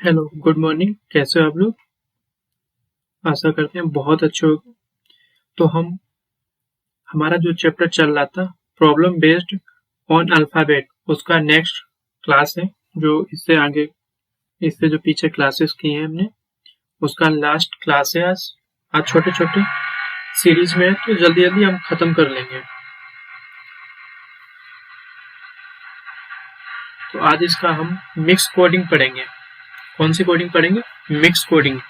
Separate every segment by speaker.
Speaker 1: Hello, good morning. कैसे हो आप लोग? आशा करते हैं बहुत अच्छे होंगे। तो हमारा जो चैप्टर चल रहा था प्रॉब्लम बेस्ड ऑन अल्फाबेट, उसका नेक्स्ट क्लास है। इससे जो पीछे क्लासेस की हैं हमने, उसका लास्ट क्लास है आज। छोटे छोटे सीरीज में है, तो जल्दी जल्दी हम खत्म कर लेंगे। तो आज इसका हम मिक्स कोडिंग पढ़ेंगे। कौन सी कोडिंग पढ़ेंगे? Mix coding.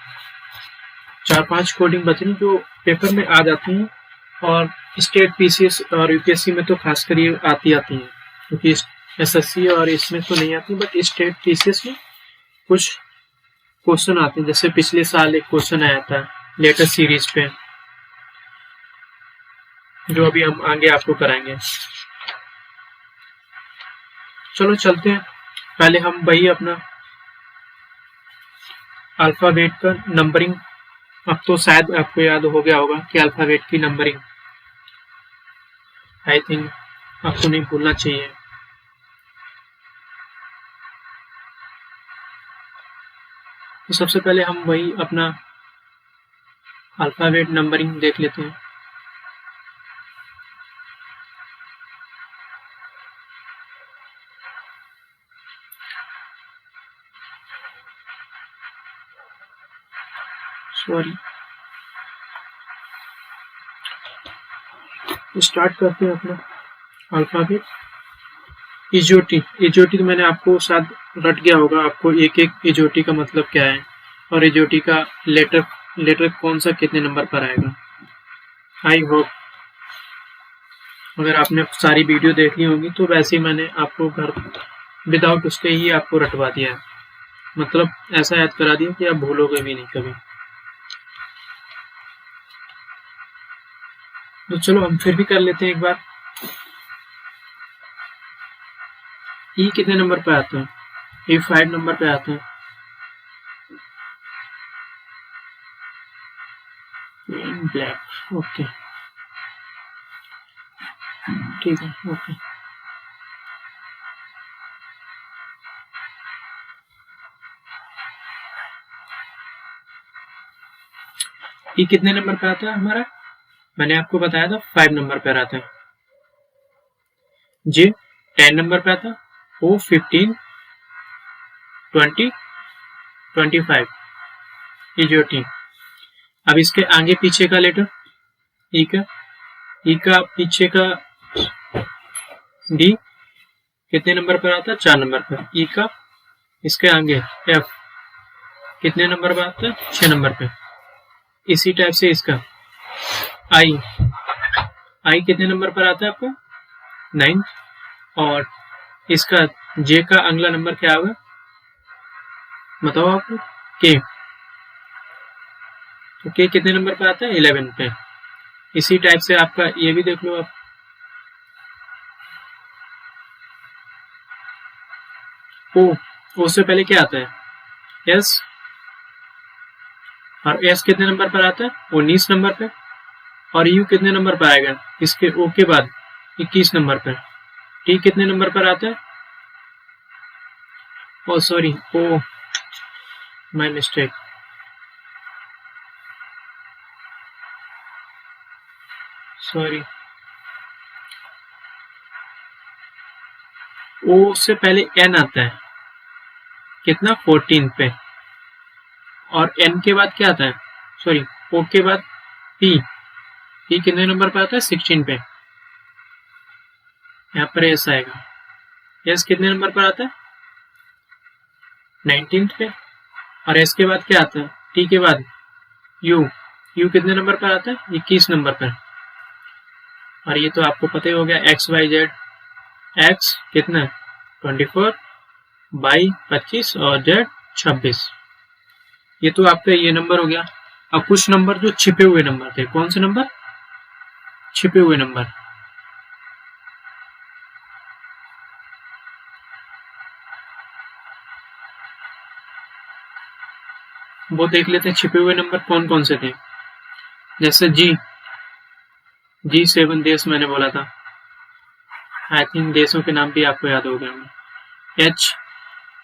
Speaker 1: 4-5 कोडिंग बची जो पेपर में आ जाती हैं, और स्टेट पीसीएस और यूपीएससी में तो खासकर ये आती हैं, क्योंकि एसएससी और इसमें तो नहीं आती, बट स्टेट पीसीएस में कुछ क्वेश्चन आते हैं। जैसे पिछले साल एक क्वेश्चन आया था लेटेस्ट सीरीज पे, जो अभी हम आगे आपको कराएंगे। चलो चलते हैं। पहले हम वही अपना अल्फाबेट का नंबरिंग, अब तो शायद आपको याद हो गया होगा कि अल्फाबेट की नंबरिंग आई थिंक आपको नहीं भूलना चाहिए। तो सबसे पहले हम वही अपना अल्फाबेट नंबरिंग देख लेते हैं। सॉरी, स्टार्ट करते हैं अपना अल्फाबेट। इजोटी तो मैंने आपको शायद रट गया होगा, आपको एक एक इजोटी का मतलब क्या है और इजोटी का लेटर कौन सा कितने नंबर पर आएगा। आई होप अगर आपने सारी वीडियो देख ली होगी तो वैसे ही मैंने आपको घर विदाउट उसके ही आपको रटवा दिया है, मतलब ऐसा याद करा दिया कि आप भूलोगे भी नहीं कभी। तो चलो हम फिर भी कर लेते हैं एक बार। ई कितने नंबर पे आता है? ई 5 नंबर पे आता है। ब्लैक, ओके, ठीक है, ओके। ई कितने नंबर पे आता है हमारा? मैंने आपको बताया था 5 नंबर पे आता है। जे 10 नंबर पे आता है। ओ 15, 20, 25। इजोटी। अब इसके आगे पीछे का लेटर ई का पीछे का डी कितने नंबर पर आता है? 4 नंबर पर। ई का इसके आगे एफ कितने नंबर पर आता है? 6 नंबर पे। इसी टाइप से इसका आई कितने नंबर पर आता है आपका? 9। और इसका जे का अगला नंबर क्या होगा बताओ आप लोग? के। तो के कितने नंबर पर आता है? 11 पे। इसी टाइप से आपका ये भी देख लो आप। ओ से पहले क्या आता है? एस। और एस कितने नंबर पर आता है? 19 नंबर पे। और यू कितने नंबर पर आएगा इसके ओ के बाद? 21 नंबर पर। टी कितने नंबर पर आता है? Oh sorry, oh my mistake. Sorry, O से पहले एन आता है कितना? 14 पे। और एन के बाद क्या आता है? सॉरी, ओ के बाद पी कितने नंबर पे आता है? 16 पे। यहाँ पर एस आएगा। एस कितने नंबर पर आता है? 19 पे। और एस के बाद क्या आता है? टी के बाद यू कितने नंबर पर आता है? 21 नंबर पर। और ये तो आपको पता ही हो गया, एक्स वाई जेड। एक्स कितना? 24, वाई 25 और जेड 26। ये तो आपका ये नंबर हो गया। अब कुछ नंबर जो छिपे हुए नंबर थे, कौन से नंबर? छिपे हुए नंबर। वो देख लेते हैं छिपे हुए नंबर कौन कौन से थे। जैसे जी 7 देश मैंने बोला था। आई थिंक देशों के नाम भी आपको याद हो गए होंगे। H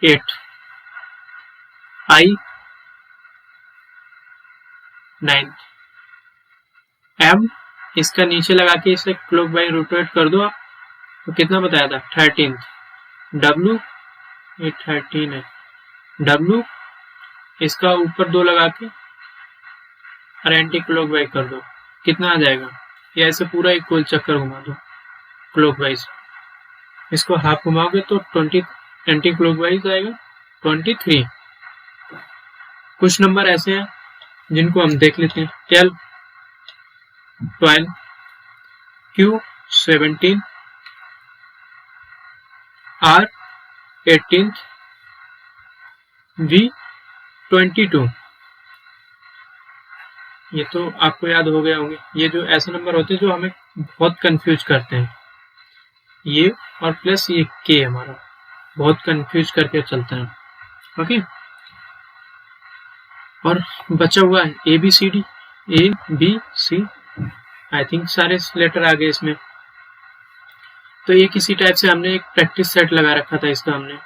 Speaker 1: 8, आई 9, एम इसका नीचे लगा के इसे क्लॉकवाइज रोटेट कर दो आप, तो कितना बताया था 13, डब्ल्यू ये 13 है, डब्ल्यू इसका ऊपर 2 लगा के और एंटी क्लॉकवाइज कर दो, कितना आ जाएगा, या ऐसे पूरा एक गोल चक्कर घुमा दो क्लॉकवाइज, इसको हाफ घुमाओगे तो 20 एंटी क्लॉकवाइज आएगा 23। कुछ नंबर ऐसे हैं जिनको हम देख लेते हैं, 12, Q 17, R 18, V 22। ये तो आपको याद हो गया होंगे। ये जो ऐसे नंबर होते हैं जो हमें बहुत कंफ्यूज करते हैं, ये और प्लस ये के हमारा बहुत कंफ्यूज करके चलता है। ओके, और बचा हुआ है A B C D, A B C, I think सारे लेटर आ गए इसमें। तो ये किसी टाइप से हमने एक प्रैक्टिस सेट लगा रखा था इसका हमने,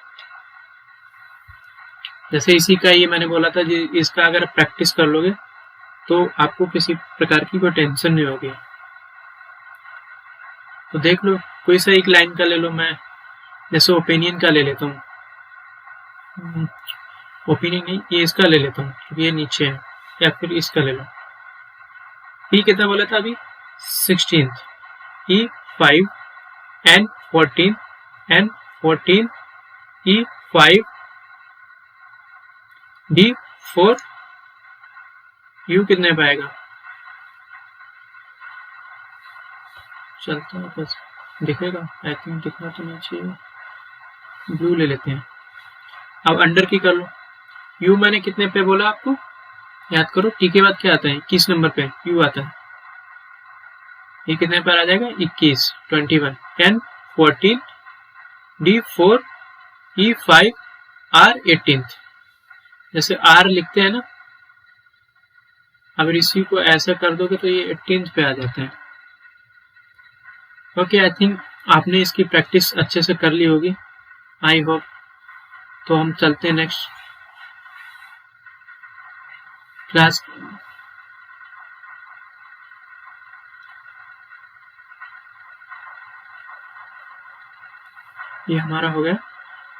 Speaker 1: जैसे इसी का ये मैंने बोला था जी, इसका अगर प्रैक्टिस कर लोगे तो आपको किसी प्रकार की कोई टेंशन नहीं होगी। तो देख लो, कोई सा एक लाइन का ले लो, मैं जैसे ओपिनियन का ले लेता हूँ, ओपिनियन नहीं, ये इसका ले लेता हूँ क्योंकि ये नीचे है, या फिर इसका ले लो। पी कितना बोला था अभी 16, E 5, N 14, N 14, E 5, D 4, U कितने पाएगा, चलता है बस दिखेगा, आई थिंक दिखना तो नहीं चाहिए, ब्लू ले लेते हैं। अब अंडर की कर लो, यू मैंने कितने पे बोला आपको याद करो, टी के बाद क्या आता है, 21 नंबर पे यू आता है, ये कितने पर आ जाएगा 21, 21, एन 14, डी 4, ई 5, आर 18। जैसे आर लिखते हैं ना, अगर इसी को ऐसा कर दोगे तो ये 18 पे आ जाते हैं। ओके, आई थिंक आपने इसकी प्रैक्टिस अच्छे से कर ली होगी, आई होप। तो हम चलते हैं नेक्स्ट क्लास। ये हमारा हो गया।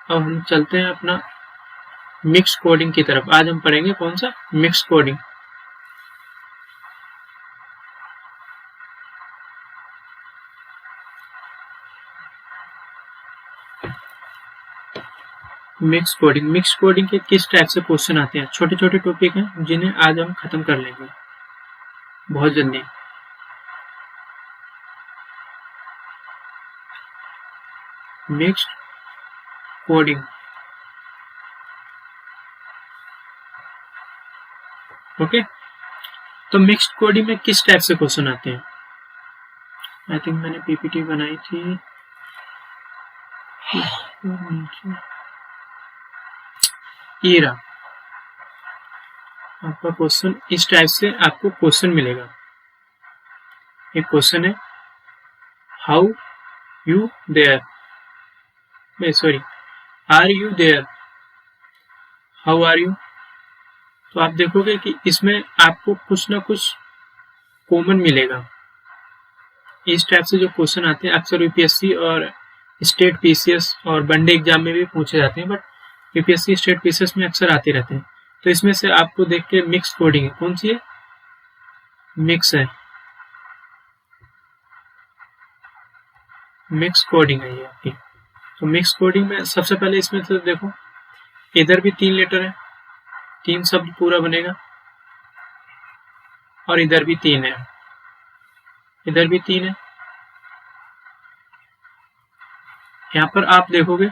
Speaker 1: अब हम चलते हैं अपना मिक्स कोडिंग की तरफ। आज हम पढ़ेंगे कौन सा, mix coding. Mix coding, mix coding के किस टाइप से क्वेश्चन आते हैं, छोटे छोटे टॉपिक हैं जिन्हें आज हम खत्म कर लेंगे बहुत जल्दी। Mixed coding, okay. तो मिक्स्ड कोडिंग में किस टाइप से क्वेश्चन आते हैं, आई थिंक मैंने पीपीटी बनाई थी, ये रहा आपका क्वेश्चन। इस टाइप से आपको क्वेश्चन मिलेगा। एक क्वेश्चन है, how you there, sorry, are you there, how are you. तो आप देखोगे कि इसमें आपको कुछ ना कुछ कॉमन मिलेगा। इस टाइप से जो क्वेश्चन आते हैं अक्सर यूपीएससी और स्टेट पीसीएस और वनडे एग्जाम में भी पूछे जाते हैं, बट यूपीएससी स्टेट पीसीएस में अक्सर आते रहते हैं। तो इसमें से आपको देख के मिक्स कोडिंग है, कौन सी है, मिक्स है, मिक्स कोडिंग है ये आपकी। तो मिक्स कोडिंग में सबसे पहले इसमें तो देखो, इधर भी 3 लेटर है, 3 शब्द पूरा बनेगा, और इधर भी 3 है, इधर भी 3 है। यहां पर आप देखोगे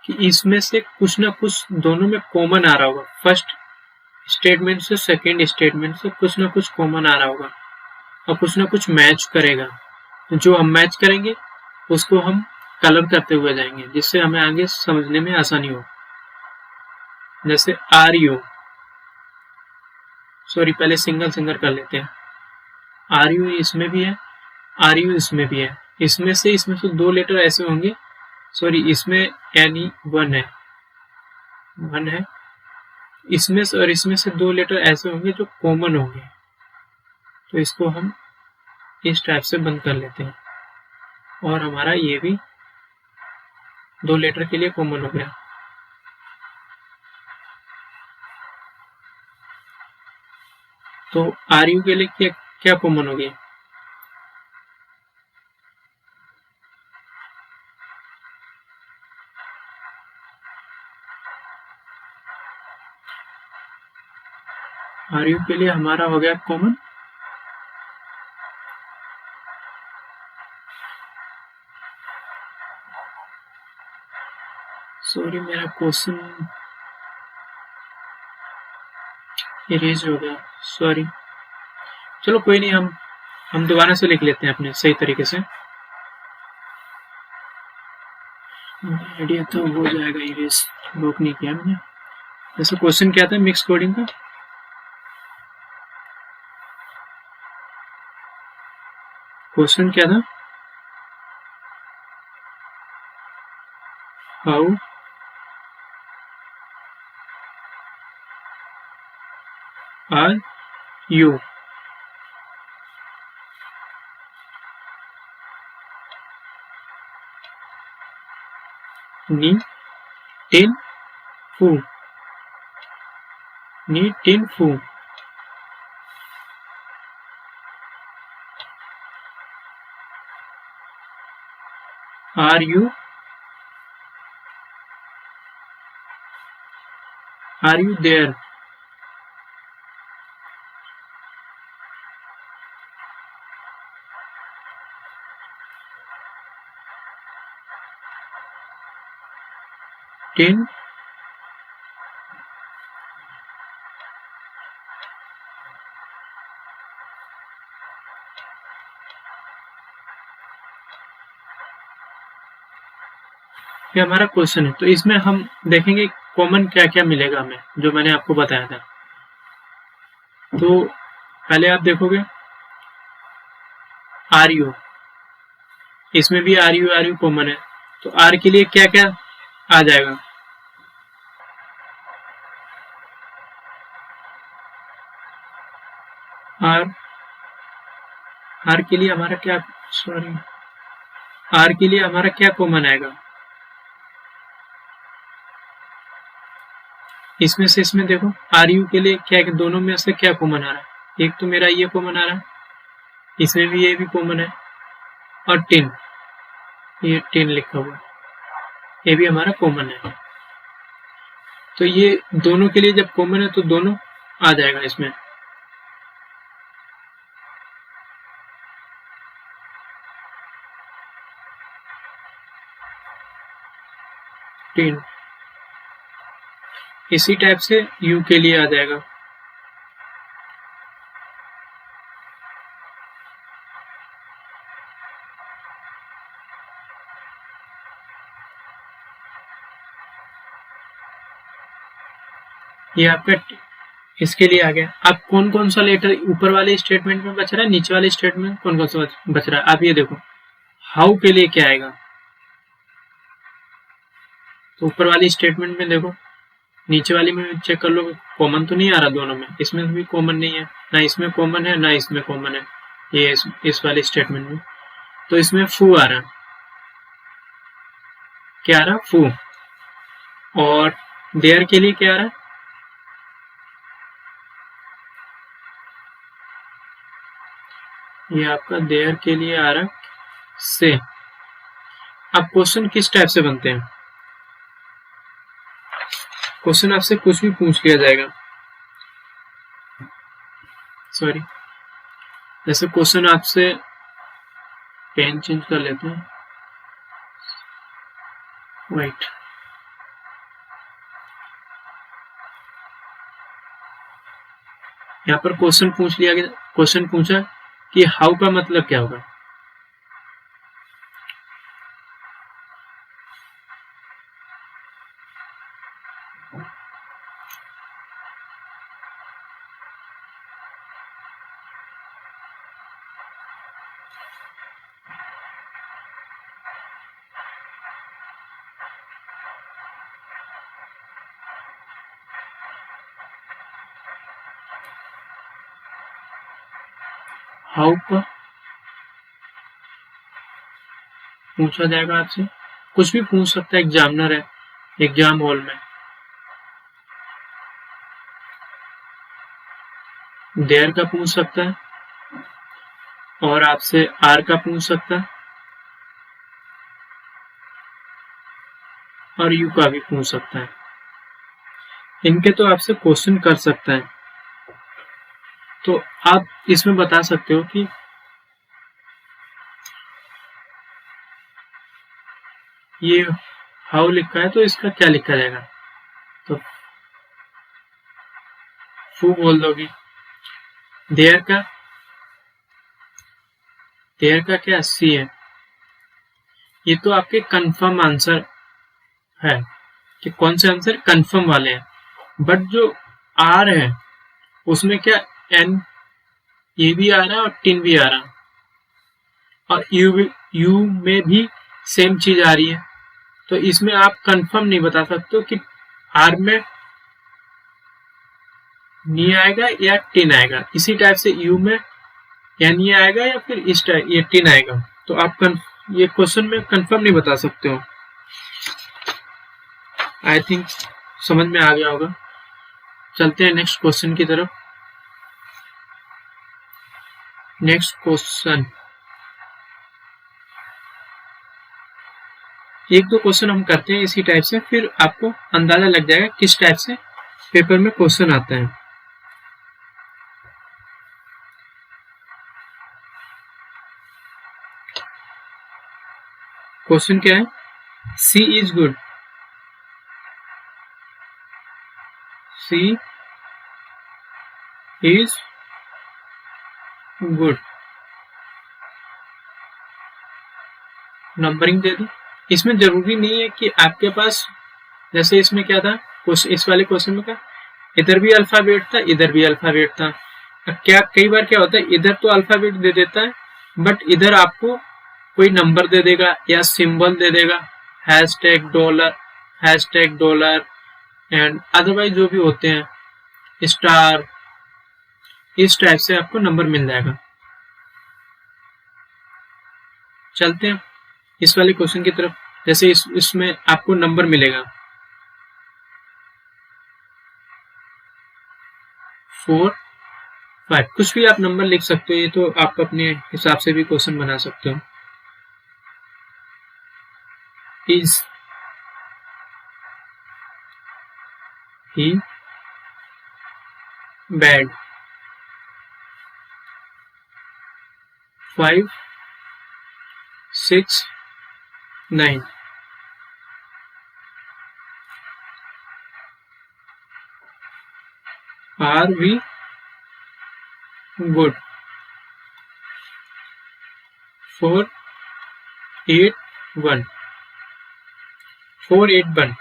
Speaker 1: कि इसमें से कुछ ना कुछ दोनों में कॉमन आ रहा होगा। फर्स्ट स्टेटमेंट से सेकंड स्टेटमेंट से कुछ ना कुछ कॉमन आ रहा होगा, और कुछ ना कुछ मैच करेगा। तो जो हम मैच करेंगे उसको हम कलर करते हुए जाएंगे, जिससे हमें आगे समझने में आसानी हो। जैसे आर यू, सॉरी पहले सिंगल सिंगल कर लेते हैं। आर यू इसमें भी है, आर यू इसमें भी है। इसमें से दो लेटर ऐसे होंगे, सॉरी इसमें यानी वन है, इसमें से और इसमें से दो लेटर ऐसे होंगे जो कॉमन होंगे, तो इसको हम इस टाइप से बंद कर लेते हैं और हमारा ये भी दो लेटर के लिए कॉमन हो गया। तो आर यू के लिए क्या क्या कॉमन हो गया? आर यू के लिए हमारा हो गया कॉमन सॉरी मेरा क्वेश्चन इरेज हो गया, सॉरी। चलो कोई नहीं, हम दोबारा से लिख लेते हैं अपने सही तरीके से। आइडिया तो हो जाएगा, इरेज लॉक नहीं किया मैंने। जैसे क्वेश्चन क्या था मिक्स कोडिंग का? क्वेश्चन क्या था? How are you? नी टिन फू, नी टिन फू। Are you there? टिन ये हमारा क्वेश्चन है। तो इसमें हम देखेंगे कॉमन क्या क्या मिलेगा हमें, जो मैंने आपको बताया था। तो पहले आप देखोगे आर यू, इसमें भी आर यू कॉमन है। तो आर के लिए क्या क्या आ जाएगा? आर आर के लिए हमारा क्या, सॉरी, आर के लिए हमारा क्या कॉमन आएगा? इसमें से इसमें देखो आर यू के लिए क्या, दोनों में से क्या कॉमन आ रहा है? एक तो मेरा ये कॉमन आ रहा है, इसमें भी ये भी कॉमन है, और टिन, ये टिन लिखा हुआ है, ये भी हमारा कॉमन है। तो ये दोनों के लिए जब कॉमन है तो दोनों आ जाएगा इसमें। टिन इसी टाइप से यू के लिए आ जाएगा। ये आपका इसके लिए आ गया। अब कौन कौन सा लेटर ऊपर वाले स्टेटमेंट में बच रहा है, नीचे वाले स्टेटमेंट में कौन कौन सा बच रहा है? आप ये देखो हाउ के लिए क्या आएगा। तो ऊपर वाली स्टेटमेंट में देखो, नीचे वाली में चेक कर लो, कॉमन तो नहीं आ रहा दोनों में, इसमें भी कॉमन नहीं है, ना इसमें कॉमन है ना इसमें कॉमन है, ये इस वाले स्टेटमेंट में। तो इसमें फू आ रहा है, क्या आ रहा? फू। और देयर के लिए क्या आ रहा है? ये आपका देयर के लिए आ रहा है से। अब क्वेश्चन किस टाइप से बनते हैं? क्वेश्चन आपसे कुछ भी पूछ लिया जाएगा, सॉरी, जैसे क्वेश्चन आपसे, पेन चेंज कर लेते हैं, वाइट। यहाँ पर क्वेश्चन पूछ लिया गया, क्वेश्चन पूछा कि हाउ का मतलब क्या होगा? हाउ का पूछा जाएगा आपसे, कुछ भी पूछ सकता है, एग्जामिनर है एग्जाम हॉल में। देयर का पूछ सकता है और आपसे आर का पूछ सकता है और यू का भी पूछ सकता है। इनके तो आपसे क्वेश्चन कर सकता है। तो आप इसमें बता सकते हो कि ये हाउ लिखा है तो इसका क्या लिखा जाएगा, तो फू बोल दोगे। देयर का क्या सी है। ये तो आपके कंफर्म आंसर है कि कौन से आंसर कंफर्म वाले हैं। बट जो आर है उसमें क्या एन ये भी आ रहा है और टिन भी आ रहा है और यू में भी सेम चीज आ रही है। तो इसमें आप कंफर्म नहीं बता सकते हो कि आर में नी आएगा या टिन आएगा। इसी टाइप से यू में या नी आएगा या फिर इस टाइप ये टिन आएगा। तो आप ये क्वेश्चन में कंफर्म नहीं बता सकते हो। आई थिंक समझ में आ गया होगा। चलते हैं नेक्स्ट क्वेश्चन की तरफ। नेक्स्ट क्वेश्चन, एक दो क्वेश्चन हम करते हैं इसी टाइप से, फिर आपको अंदाजा लग जाएगा किस टाइप से पेपर में क्वेश्चन आता है। क्वेश्चन क्या है, she is good. She is good, numbering दे दी। इसमें जरूरी नहीं है कि आपके पास, जैसे इसमें क्या था, इस वाले क्वेश्चन में क्या इधर भी अल्फाबेट था इधर भी अल्फाबेट था। क्या कई बार क्या होता है, इधर तो अल्फाबेट दे देता है बट इधर आपको कोई नंबर दे देगा या सिंबल दे देगा, हैशटैग डॉलर एंड अदरवाइज जो भी होते हैं स्टार, इस टाइप से आपको नंबर मिल जाएगा। चलते हैं इस वाले क्वेश्चन की तरफ। जैसे इसमें आपको नंबर मिलेगा 4, 5, कुछ भी आप नंबर लिख सकते हो। ये तो आप अपने हिसाब से भी क्वेश्चन बना सकते हो। Is he bad, 5, 6, 9, are we good, 4, 8, 1, 4, 8, 1।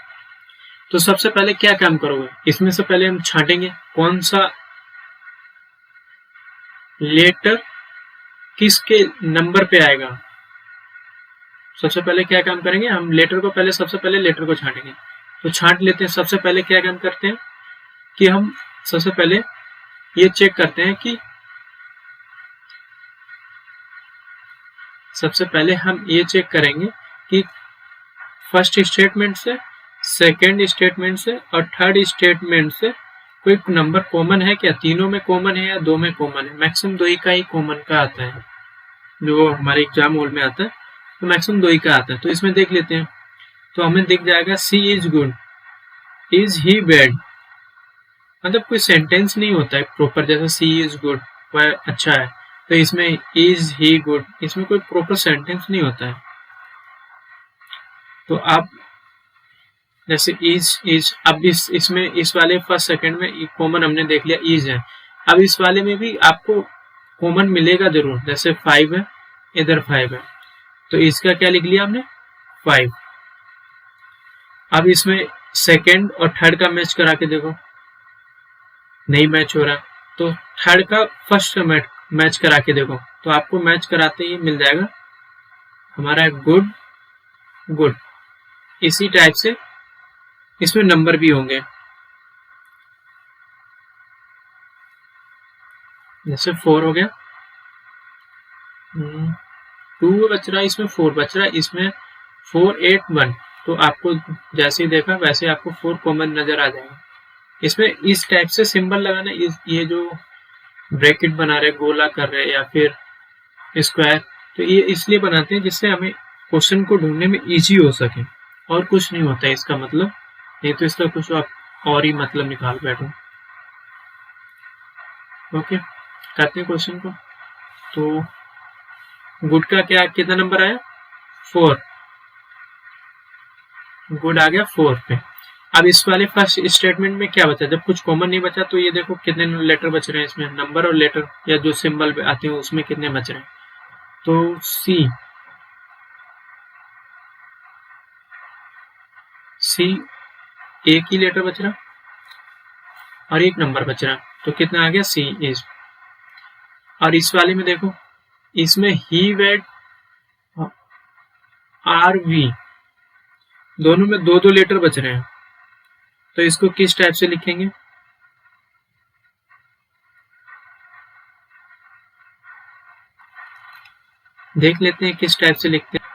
Speaker 1: तो सबसे पहले क्या काम करोगे, इसमें से पहले हम छांटेंगे कौन सा लेटर किसके नंबर पे आएगा। सबसे पहले क्या काम करेंगे, हम लेटर को पहले, सबसे पहले लेटर को छांटेंगे। तो छांट लेते हैं। सबसे पहले क्या काम करते हैं कि हम सबसे पहले ये चेक करते हैं कि सबसे पहले हम ये चेक करेंगे कि फर्स्ट स्टेटमेंट से, सेकेंड स्टेटमेंट से और थर्ड स्टेटमेंट से कोई नंबर कॉमन है क्या, तीनों में कॉमन है या दो में कॉमन है। मैक्सिमम दो ही का ही कॉमन का आता है, जो हमारे एग्जाम हॉल में आता है तो मैक्सिमम दो ही का आता है। तो इसमें देख लेते हैं। तो हमें दिख जाएगा she is good, is he bad. मतलब कोई सेंटेंस नहीं होता है प्रॉपर, जैसे सी इज गुड वह अच्छा है, तो इसमें इज ही गुड, इसमें कोई प्रॉपर सेंटेंस नहीं होता है। तो आप जैसे इज अब इसमें इस वाले फर्स्ट सेकंड में कॉमन हमने देख लिया इज है। अब इस वाले में भी आपको कॉमन मिलेगा जरूर, जैसे 5 है इधर 5 है तो इसका क्या लिख लिया हमने 5। अब इसमें सेकंड और थर्ड का मैच करा के देखो, नहीं मैच हो रहा, तो थर्ड का फर्स्ट का मैच करा के देखो, तो आपको मैच कराते ही मिल जाएगा हमारा गुड गुड। इसी टाइप से इसमें नंबर भी होंगे, जैसे 4 हो गया 2 बच रहा है, इसमें 4 बच रहा है, इसमें 4 8 1। तो आपको जैसे ही देखा वैसे आपको 4 कॉमन नजर आ जाएगा। इसमें इस टाइप से सिंबल लगाना, ये जो ब्रैकेट बना रहे, गोला कर रहे या फिर स्क्वायर, तो ये इसलिए बनाते हैं जिससे हमें क्वेश्चन को ढूंढने में इजी हो सके, और कुछ नहीं होता है इसका मतलब। नहीं तो इसका कुछ आप और ही मतलब निकाल बैठो। ओके, करते हैं क्वेश्चन को। तो गुड का क्या कितना नंबर आया? 4। गुड आ गया 4 पे। अब इस वाले फर्स्ट स्टेटमेंट में क्या बचा? जब कुछ कॉमन नहीं बचा तो ये देखो कितने लेटर बच रहे हैं इसमें, नंबर और लेटर या जो सिंबल आते हैं उसमें कितने बच रहे हैं। तो सी एक ही लेटर बच रहा और एक नंबर बच रहा, तो कितना आ गया? सी इज। और इस वाले में देखो, इसमें ही वेड आर वी दोनों में 2 2 लेटर बच रहे हैं, तो इसको किस टाइप से लिखेंगे? देख लेते हैं किस टाइप से लिखते हैं।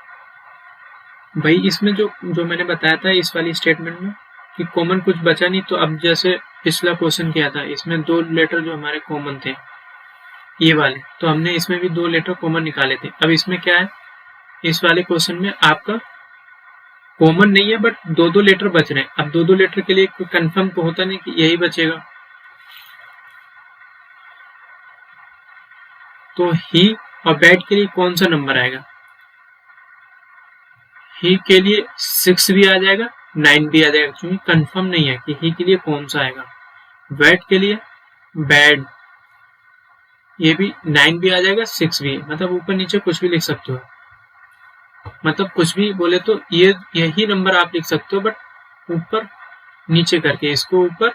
Speaker 1: भाई इसमें जो मैंने बताया था इस वाली स्टेटमेंट में कि कॉमन कुछ बचा नहीं, तो अब जैसे पिछला क्वेश्चन किया था, इसमें 2 लेटर जो हमारे कॉमन थे ये वाले, तो हमने इसमें भी 2 लेटर कॉमन निकाले थे। अब इसमें क्या है, इस वाले क्वेश्चन में आपका कॉमन नहीं है बट 2 2 लेटर बच रहे हैं। अब 2 2 लेटर के लिए कंफर्म तो होता नहीं कि यही बचेगा, तो ही और बैड के लिए कौन सा नंबर आएगा? ही के लिए 6 भी आ जाएगा, 9 भी आ जाएगा, क्योंकि कंफर्म नहीं है कि ही के लिए कौन सा आएगा। बैड के लिए बैड, ये भी 9 भी आ जाएगा, 6 भी, मतलब ऊपर नीचे कुछ भी लिख सकते हो, मतलब कुछ भी बोले तो ये यही नंबर आप लिख सकते हो, बट ऊपर नीचे करके, इसको ऊपर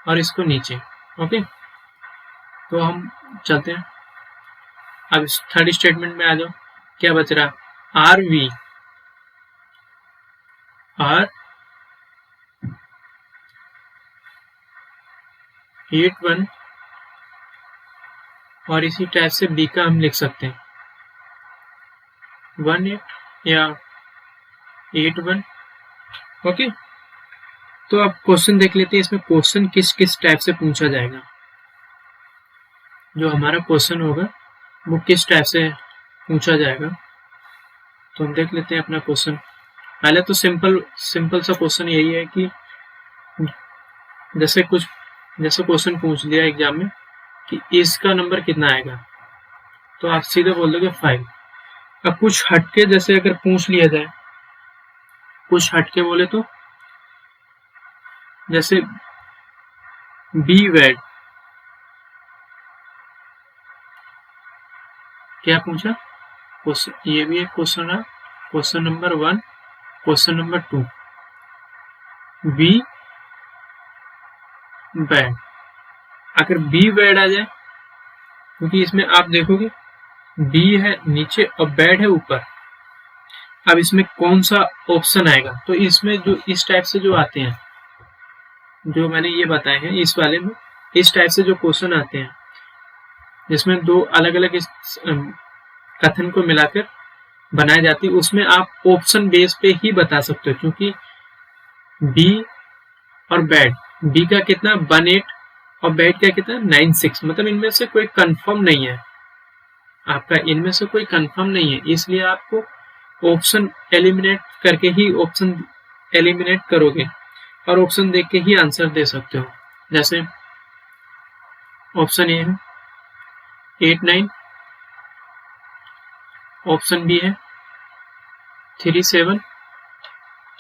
Speaker 1: और इसको नीचे। ओके, तो हम चलते हैं अब थर्ड स्टेटमेंट में आ जाओ। क्या बच रहा? आर वी आर 8 1, और इसी टाइप से बी का हम लिख सकते हैं 1 8 या 8 1। ओके, तो अब क्वेश्चन देख लेते हैं, इसमें क्वेश्चन किस किस टाइप से पूछा जाएगा। जो हमारा क्वेश्चन होगा वो किस टाइप से पूछा जाएगा, तो हम देख लेते हैं अपना क्वेश्चन। पहले तो सिंपल सा क्वेश्चन यही है कि जैसे क्वेश्चन पूछ दिया एग्जाम में कि इसका नंबर कितना आएगा, तो आप सीधे बोल दोगे 5। अब कुछ हटके जैसे अगर पूछ लिया जाए, कुछ हटके बोले तो जैसे बी वेड, क्या पूछा? ये भी एक क्वेश्चन है, question number 1, question number 2, be bad. अगर बी बैड आ जाए, क्योंकि इसमें आप देखोगे बी है नीचे और बैड है ऊपर, अब इसमें कौन सा ऑप्शन आएगा? तो इसमें जो इस टाइप से जो आते हैं, जो मैंने ये बताए हैं इस वाले में, इस टाइप से जो क्वेश्चन आते हैं जिसमें 2 अलग अलग कथन को मिलाकर बनाई जाती है, उसमें आप ऑप्शन बेस पे ही बता सकते हो, क्योंकि बी और बैड, बी का कितना 1 8 और बैड का कितना 9 6, मतलब इनमें से कोई कंफर्म नहीं है आपका, इनमें से कोई कंफर्म नहीं है, इसलिए आपको ऑप्शन एलिमिनेट करके ही ऑप्शन एलिमिनेट करोगे और ऑप्शन देख के ही आंसर दे सकते हो। जैसे ऑप्शन ए है 8 9, ऑप्शन बी है 3 7,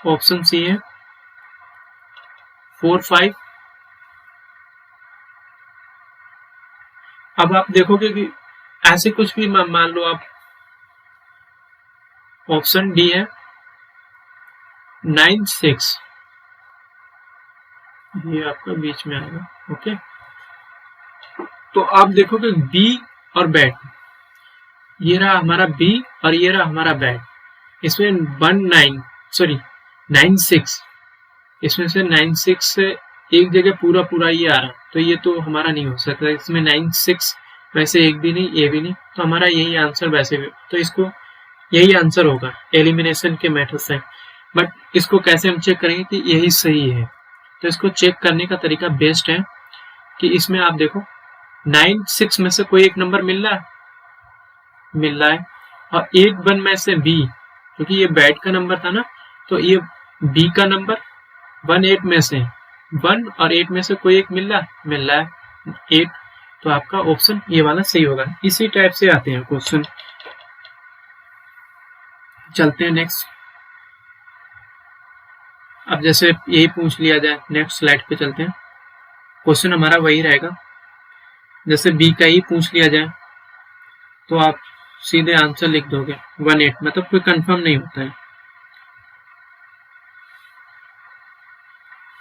Speaker 1: ऑप्शन सी है 4 5। अब आप देखोगे कि ऐसे कुछ भी मान लो आप, ऑप्शन डी है 9 6, ये आपका बीच में आएगा। ओके, तो आप देखोगे बी और बैड, ये रहा हमारा बी और ये रहा हमारा बैड, इसमें 9 6, इसमें से 9 6 से एक जगह पूरा ये आ रहा, तो ये तो हमारा नहीं हो सकता, इसमें 9 6 वैसे एक भी नहीं, ए भी नहीं, तो हमारा यही आंसर वैसे भी, तो इसको यही आंसर होगा एलिमिनेशन के मेथड से। बट इसको कैसे हम चेक करेंगे कि यही सही है? तो इसको चेक करने का तरीका बेस्ट है कि इसमें आप देखो 9 6 में से कोई एक नंबर मिल रहा है और 8 1 में से बी, क्योंकि ये बैड का नंबर था ना, तो ये बी का नंबर 1 8 में से 1 और 8 में से कोई एक मिल रहा है 8, तो आपका ऑप्शन ये वाला सही होगा। इसी टाइप से आते हैं क्वेश्चन। चलते हैं नेक्स्ट। अब जैसे यही पूछ लिया जाए, नेक्स्ट स्लाइड पे चलते हैं। क्वेश्चन हमारा वही रहेगा, जैसे बी का ही पूछ लिया जाए तो आप सीधे आंसर लिख दोगे 1 8, मतलब कोई कंफर्म नहीं होता है।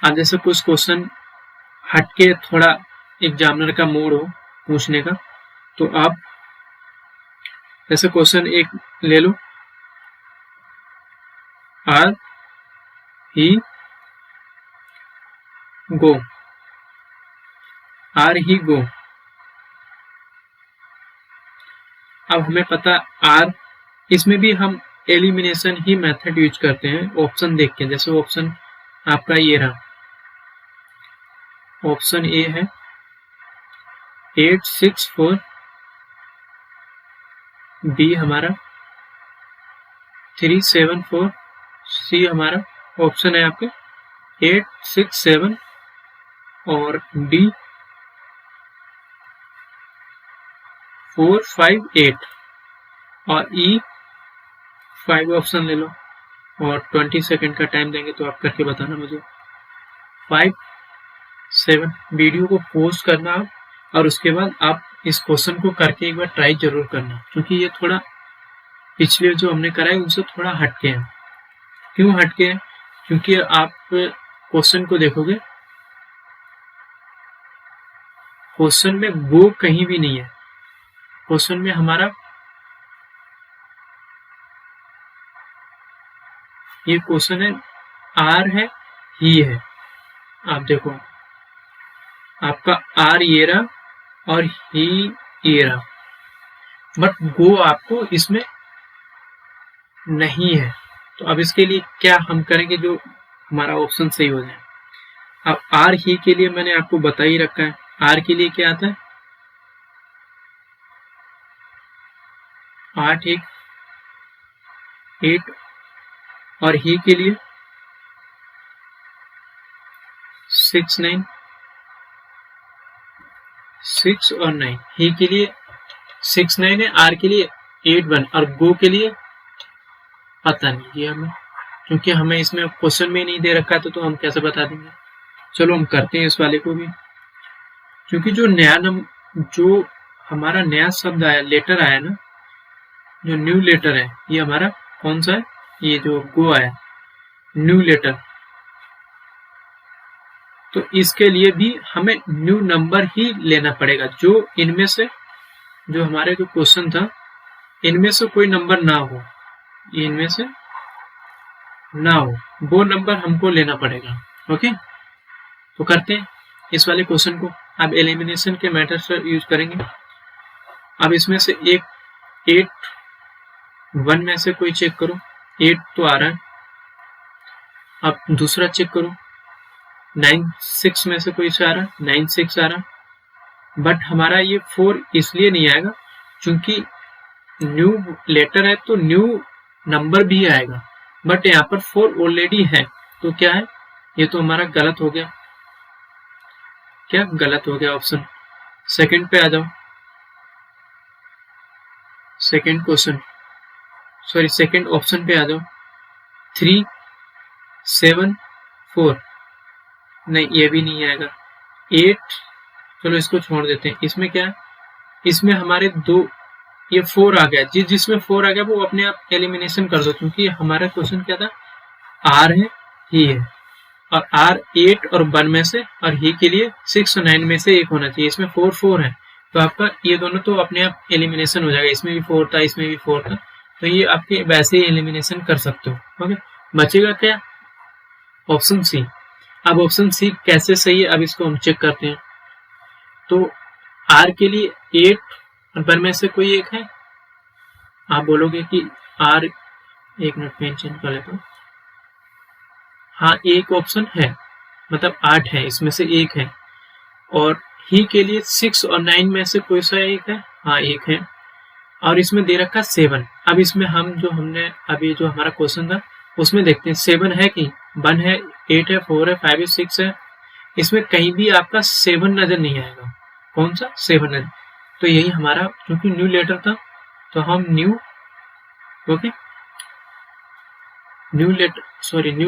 Speaker 1: अब जैसे कुछ क्वेश्चन हटके थोड़ा एग्जामिनर का मूड हो पूछने का, तो आप जैसे क्वेश्चन एक ले लो, आर ही गो, आर ही गो। अब हमें पता आर, इसमें भी हम एलिमिनेशन ही मेथड यूज करते हैं ऑप्शन देख के। जैसे ऑप्शन आपका ये रहा, ऑप्शन ए है 8 6 4, बी हमारा 3 7 4, सी हमारा ऑप्शन है आपके 8 6 7 और डी 4 5 8 और ई 5 ऑप्शन ले लो और 20 सेकंड का टाइम देंगे तो आप करके बताना मुझे। 5 7 वीडियो को पोस्ट करना आप, और उसके बाद आप इस क्वेश्चन को करके एक बार ट्राई जरूर करना, क्योंकि ये थोड़ा पिछले जो हमने करा है उनसे थोड़ा हटके है। क्यों हटके है? क्योंकि आप क्वेश्चन को देखोगे, क्वेश्चन में गो कहीं भी नहीं है। क्वेश्चन में हमारा ये क्वेश्चन है, आर है ही है। आप देखो आपका आर ये रहा और ही ये रहा, बट गो आपको इसमें नहीं है। तो अब इसके लिए क्या हम करेंगे जो हमारा ऑप्शन सही हो जाए। अब आर ही के लिए मैंने आपको बता ही रखा है, आर के लिए क्या आता है 8 8 और ही के लिए 6 9 6 और 9, ही के लिए 6 9 है, आर के लिए 8 1 और गो के लिए पता नहीं है हमें, क्योंकि हमें इसमें क्वेश्चन में नहीं दे रखा है, तो हम कैसे बता देंगे। चलो हम करते हैं इस वाले को भी, क्योंकि जो हमारा नया शब्द आया, लेटर आया ना, जो न्यू लेटर है, ये हमारा कौन सा है, ये जो गो आया न्यू लेटर, तो इसके लिए भी हमें न्यू नंबर ही लेना पड़ेगा। जो इनमें से, जो हमारे जो क्वेश्चन था, इनमें से कोई नंबर ना हो, इनमें से ना हो, वो नंबर हमको लेना पड़ेगा। ओके, तो करते हैं इस वाले क्वेश्चन को। अब एलिमिनेशन के मेथड से यूज करेंगे। अब इसमें से एक 8 1 में से कोई चेक करो, 8 तो आ रहा है। अब दूसरा चेक करो, 9 6 में से कोई से आ रहा है, 9 6 आ रहा, बट हमारा ये 4 इसलिए नहीं आएगा क्योंकि न्यू लेटर है तो न्यू नंबर भी आएगा, बट यहाँ पर 4 ऑलरेडी है, तो क्या है, ये तो हमारा गलत हो गया। क्या गलत हो गया ऑप्शन। सेकंड पे आ जाओ, second question, sorry second option पे आ जाओ, 3 7 4, नहीं ये भी नहीं आएगा। 8, चलो इसको छोड़ देते हैं। इसमें क्या है, इसमें हमारे दो, ये 4 आ गया, जिसमें 4 आ गया वो अपने आप एलिमिनेशन कर दो, क्योंकि हमारा क्वेश्चन क्या था, आर है ही है, और आर 8 और 1 में से, और ही के लिए 6 और 9 में से एक होना चाहिए। इसमें 4 4 है, तो आपका ये दोनों तो अपने आप एलिमिनेशन हो जाएगा। इसमें भी 4 था, इसमें भी 4 था, तो ये आपके वैसे ही एलिमिनेशन कर सकते हो। ओके, बचेगा क्या, ऑप्शन सी। अब ऑप्शन सी कैसे सही है, अब इसको हम चेक करते हैं। तो आर के लिए 8 और 1 में से कोई एक है, आप बोलोगे कि आर, एक मिनट पेन चेंज कर लेता हूँ। हाँ, एक ऑप्शन है, मतलब 8 है, इसमें से एक है। और ही के लिए 6 और 9 में से कोई सा एक है? हाँ, एक है। और इसमें दे रखा 7। अब इसमें हमने अभी जो हमारा क्वेश्चन था उसमें देखते हैं 7 है कि 1 है, 8 है, 4 है, 5 है, 6 है। इसमें कहीं भी आपका 7 नजर नहीं आएगा। कौन सा 7 है? तो यही हमारा, क्योंकि न्यू लेटर था तो हम न्यू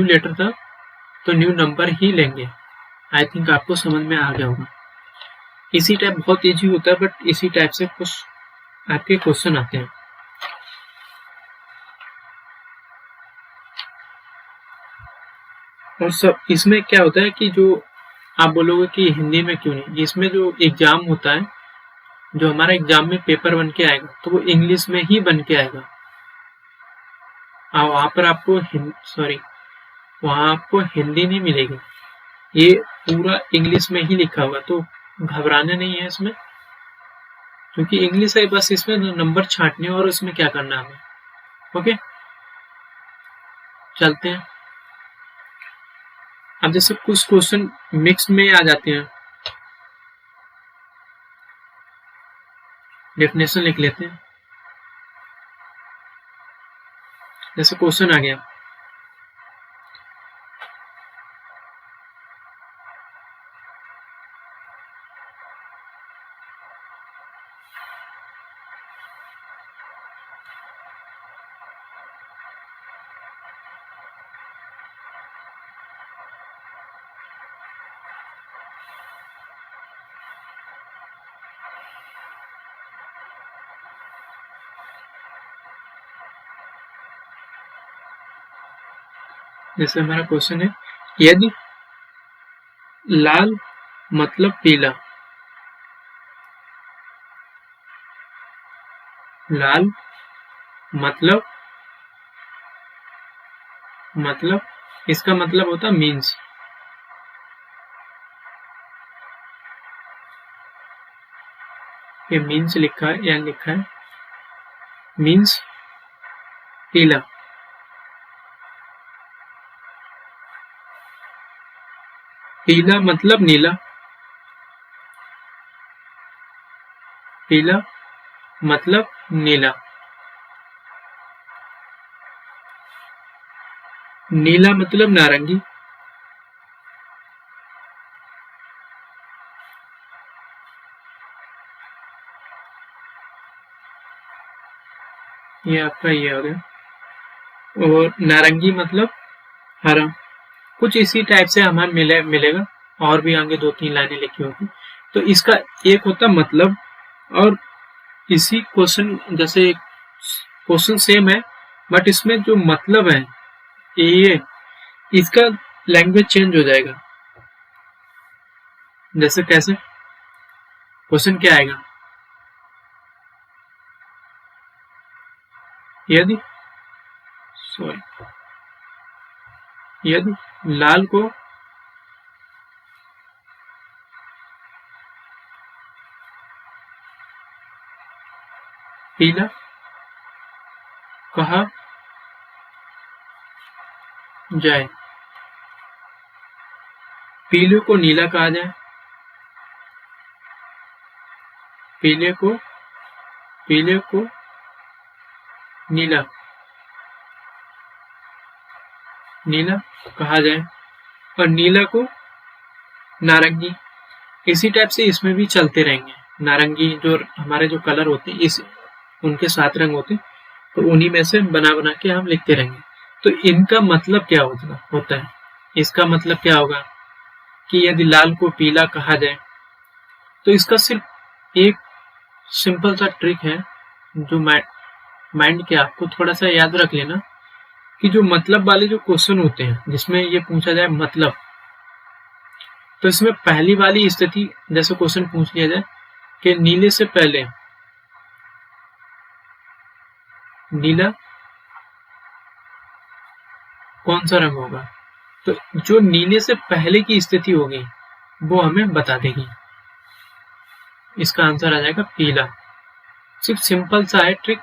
Speaker 1: लेटर था तो न्यू नंबर ही लेंगे। आई थिंक आपको समझ में आ गया होगा। इसी टाइप बहुत इजी होता है, बट इसी टाइप से कुछ आपके क्वेश्चन आते हैं। और सब इसमें क्या होता है कि जो आप बोलोगे कि हिंदी में क्यों नहीं, इसमें जो एग्जाम होता है, जो हमारा एग्जाम में पेपर बन के आएगा तो वो इंग्लिश में ही बन के आएगा। वहां पर आपको वहां आपको हिंदी नहीं मिलेगी, ये पूरा इंग्लिश में ही लिखा होगा। तो घबराना नहीं है इसमें, क्योंकि इंग्लिश है, बस इसमें नंबर छांटने और इसमें क्या करना है हमें। ओके, चलते हैं। अब जैसे कुछ क्वेश्चन मिक्स में आ जाते हैं, डेफिनेशन लिख लेते हैं। जैसे क्वेश्चन आ गया, जैसे हमारा क्वेश्चन है, यदि लाल मतलब पीला, लाल मतलब इसका मतलब होता है मीन्स। ये मीन्स लिखा है, या लिखा है मीन्स पीला। पीला मतलब नीला, पीला मतलब नीला, नीला मतलब नारंगी, ये आपका ये हो गया। और नारंगी मतलब हरा। कुछ इसी टाइप से हमें मिलेगा, और भी आगे 2-3 लाइनें लिखी होगी। तो इसका एक होता मतलब, और इसी क्वेश्चन जैसे क्वेश्चन सेम है, बट इसमें जो मतलब है ये, इसका लैंग्वेज चेंज हो जाएगा। जैसे कैसे? क्वेश्चन क्या आएगा, यदि लाल को पीला कहा जाए, पीले को नीला कहा जाए, पीले को नीला कहा जाए, और नीला को नारंगी। इसी टाइप से इसमें भी चलते रहेंगे। नारंगी जो हमारे जो कलर होते हैं, इस उनके 7 रंग होते हैं, तो उन्हीं में से बना बना के हम लिखते रहेंगे। तो इनका मतलब क्या होता है? इसका मतलब क्या होगा कि यदि लाल को पीला कहा जाए, तो इसका सिर्फ एक सिंपल सा ट्रिक है, जो माइंड के आपको थोड़ा सा याद रख लेना, कि जो मतलब वाले जो क्वेश्चन होते हैं जिसमें ये पूछा जाए मतलब, तो इसमें पहली वाली स्थिति, जैसे क्वेश्चन पूछ लिया जाए कि नीले से पहले नीला कौन सा रंग होगा, तो जो नीले से पहले की स्थिति होगी वो हमें बता देगी। इसका आंसर आ जाएगा पीला। सिर्फ सिंपल सा है ट्रिक,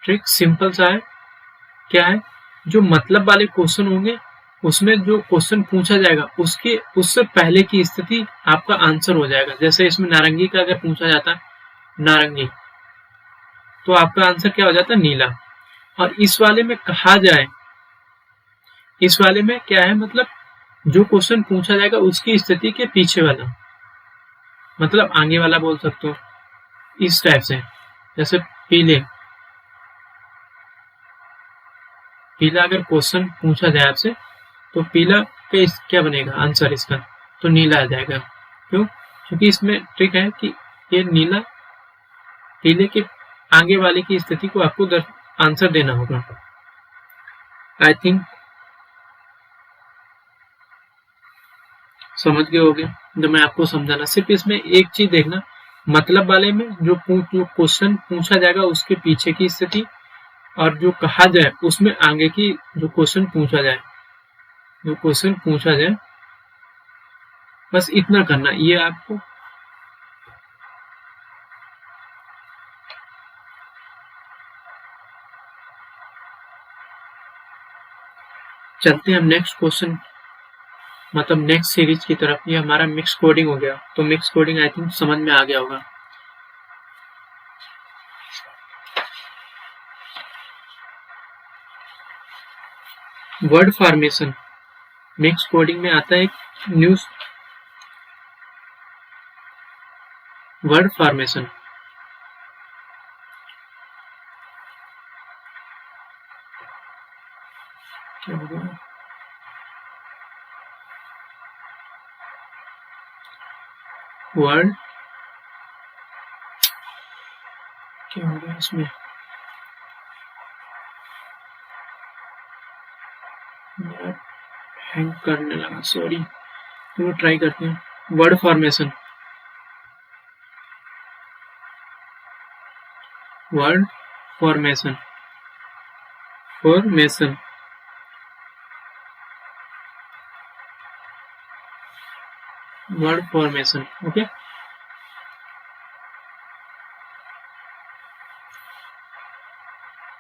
Speaker 1: ट्रिक सिंपल सा है। क्या है, जो मतलब वाले क्वेश्चन होंगे उसमें जो क्वेश्चन पूछा जाएगा उससे पहले की स्थिति आपका आंसर हो जाएगा। जैसे इसमें नारंगी का अगर पूछा जाता है नारंगी, तो आपका आंसर क्या हो जाता है, नीला। और इस वाले में कहा जाए, इस वाले में क्या है, मतलब जो क्वेश्चन पूछा जाएगा उसकी स्थिति के पीछे वाला, मतलब आगे वाला बोल सकते हो, इस टाइप से। जैसे पीले, पीला अगर क्वेश्चन पूछा जाए आपसे, तो पीला का क्या बनेगा आंसर इसका, तो नीला आ जाएगा। क्यों? क्योंकि इसमें ट्रिक है कि ये नीला पीले के आगे वाले की स्थिति को आपको आंसर देना होगा। आई थिंक समझ गए होगे जो मैं आपको समझाना। सिर्फ इसमें एक चीज देखना, मतलब वाले में जो क्वेश्चन पूछा जाएगा उसके पीछे की स्थिति, और जो कहा जाए उसमें आगे की जो क्वेश्चन पूछा जाए, जो क्वेश्चन पूछा जाए, बस इतना करना ये आपको। चलते हैं हम नेक्स्ट क्वेश्चन, मतलब नेक्स्ट सीरीज की तरफ। ये हमारा मिक्स कोडिंग हो गया, तो मिक्स कोडिंग आई थिंक समझ में आ गया होगा। वर्ड फॉर्मेशन मिक्स कोडिंग में आता है एक न्यूज वर्ड फॉर्मेशन। क्या हो गया, वर्ड क्या हो गया इसमें, हैंग करने लगा, सॉरी। तो ट्राई करते हैं। Word formation, word formation, formation, word formation. Okay,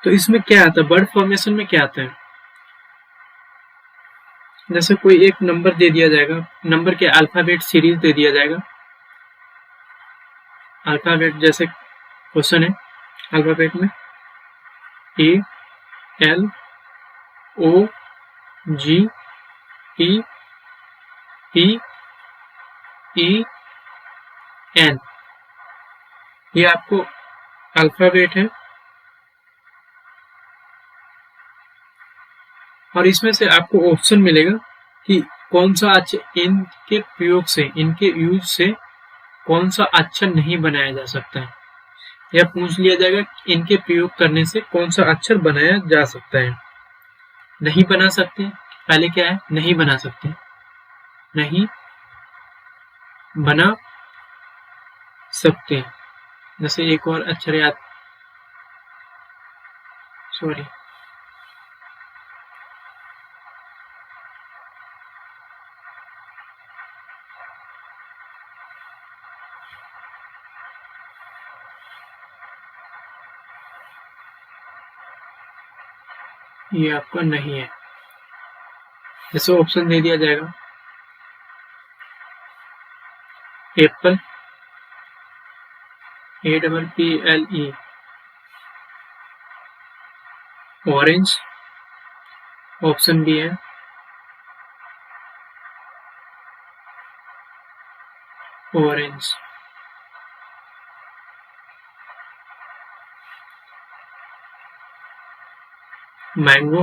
Speaker 1: तो इसमें क्या आता है, वर्ड फॉर्मेशन में क्या आता है, जैसे कोई एक नंबर दे दिया जाएगा, नंबर के अल्फाबेट सीरीज दे दिया जाएगा। अल्फाबेट जैसे क्वेश्चन है, अल्फाबेट में A L O G P P E N, ये आपको अल्फाबेट है। और इसमें से आपको ऑप्शन मिलेगा कि कौन सा अक्षर इनके प्रयोग से, इनके यूज से कौन सा अक्षर नहीं बनाया जा सकता है, या पूछ लिया जाएगा इनके प्रयोग करने से कौन सा अक्षर बनाया जा सकता है। नहीं बना सकते, पहले क्या है, नहीं बना सकते, नहीं बना सकते। जैसे एक और अक्षर याद, सॉरी, ये आपका नहीं है। जैसे ऑप्शन दे दिया जाएगा, apple, APPLE, orange, option B है, ऑरेंज, मैंगो,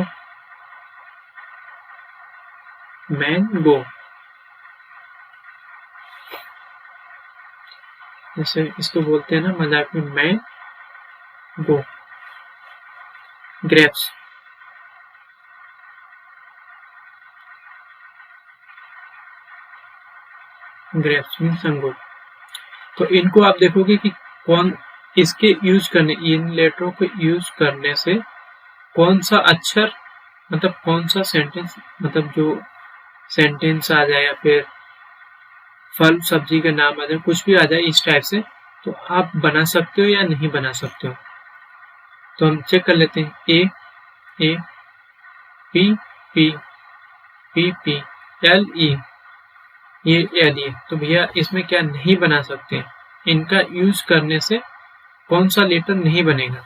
Speaker 1: मैंगो, जैसे इसको बोलते हैं ना मजाक में मैंगो, ग्रेप्स, ग्रेप्स मीन्स अंगूर। तो इनको आप देखोगे कि कौन इसके यूज करने, इन लेटरों को यूज करने से कौन सा अक्षर, मतलब कौन सा सेंटेंस, मतलब जो सेंटेंस आ जाए या फिर फल सब्जी का नाम आ जाए, कुछ भी आ जाए इस टाइप से, तो आप बना सकते हो या नहीं बना सकते हो। तो हम चेक कर लेते हैं, A P P P P L E, ये एल ई। तो भैया इसमें क्या नहीं बना सकते, इनका यूज करने से कौन सा लेटर नहीं बनेगा।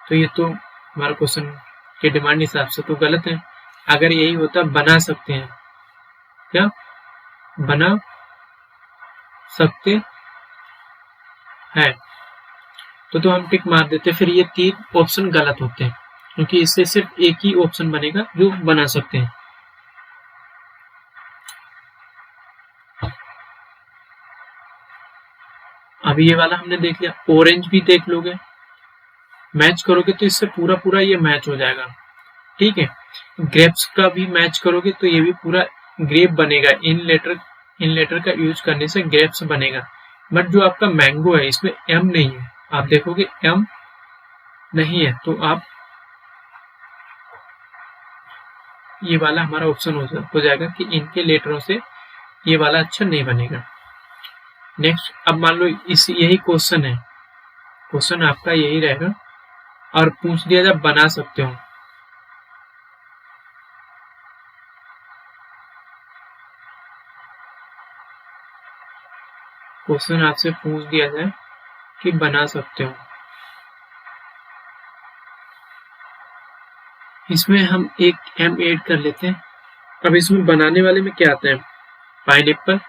Speaker 1: तो ये तो हमारा क्वेश्चन के डिमांड हिसाब से तो गलत है। अगर यही होता बना सकते हैं, क्या बना सकते हैं, तो हम टिक मार देते। फिर ये 3 ऑप्शन गलत होते हैं, क्योंकि इससे सिर्फ एक ही ऑप्शन बनेगा जो बना सकते हैं। अभी ये वाला हमने देख लिया। ऑरेंज भी देख लोगे, मैच करोगे तो इससे पूरा पूरा ये मैच हो जाएगा, ठीक है। ग्रेप्स का भी मैच करोगे तो ये भी पूरा ग्रेप बनेगा। इन लेटर का यूज करने से ग्रेप्स बनेगा। बट जो आपका मैंगो है इसमें एम नहीं है, आप देखोगे एम नहीं है, तो आप ये वाला हमारा ऑप्शन हो जाएगा कि इनके लेटरों से ये वाला अक्षर नहीं बनेगा। नेक्स्ट, अब मान लो यही क्वेश्चन है, क्वेश्चन आपका यही रहेगा और पूछ दिया जाए बना सकते हो, क्वेश्चन आपसे पूछ दिया जाए कि बना सकते हो, इसमें हम एक एम ऐड कर लेते हैं। अब इसमें बनाने वाले में क्या आता है, पाइनएप्पल,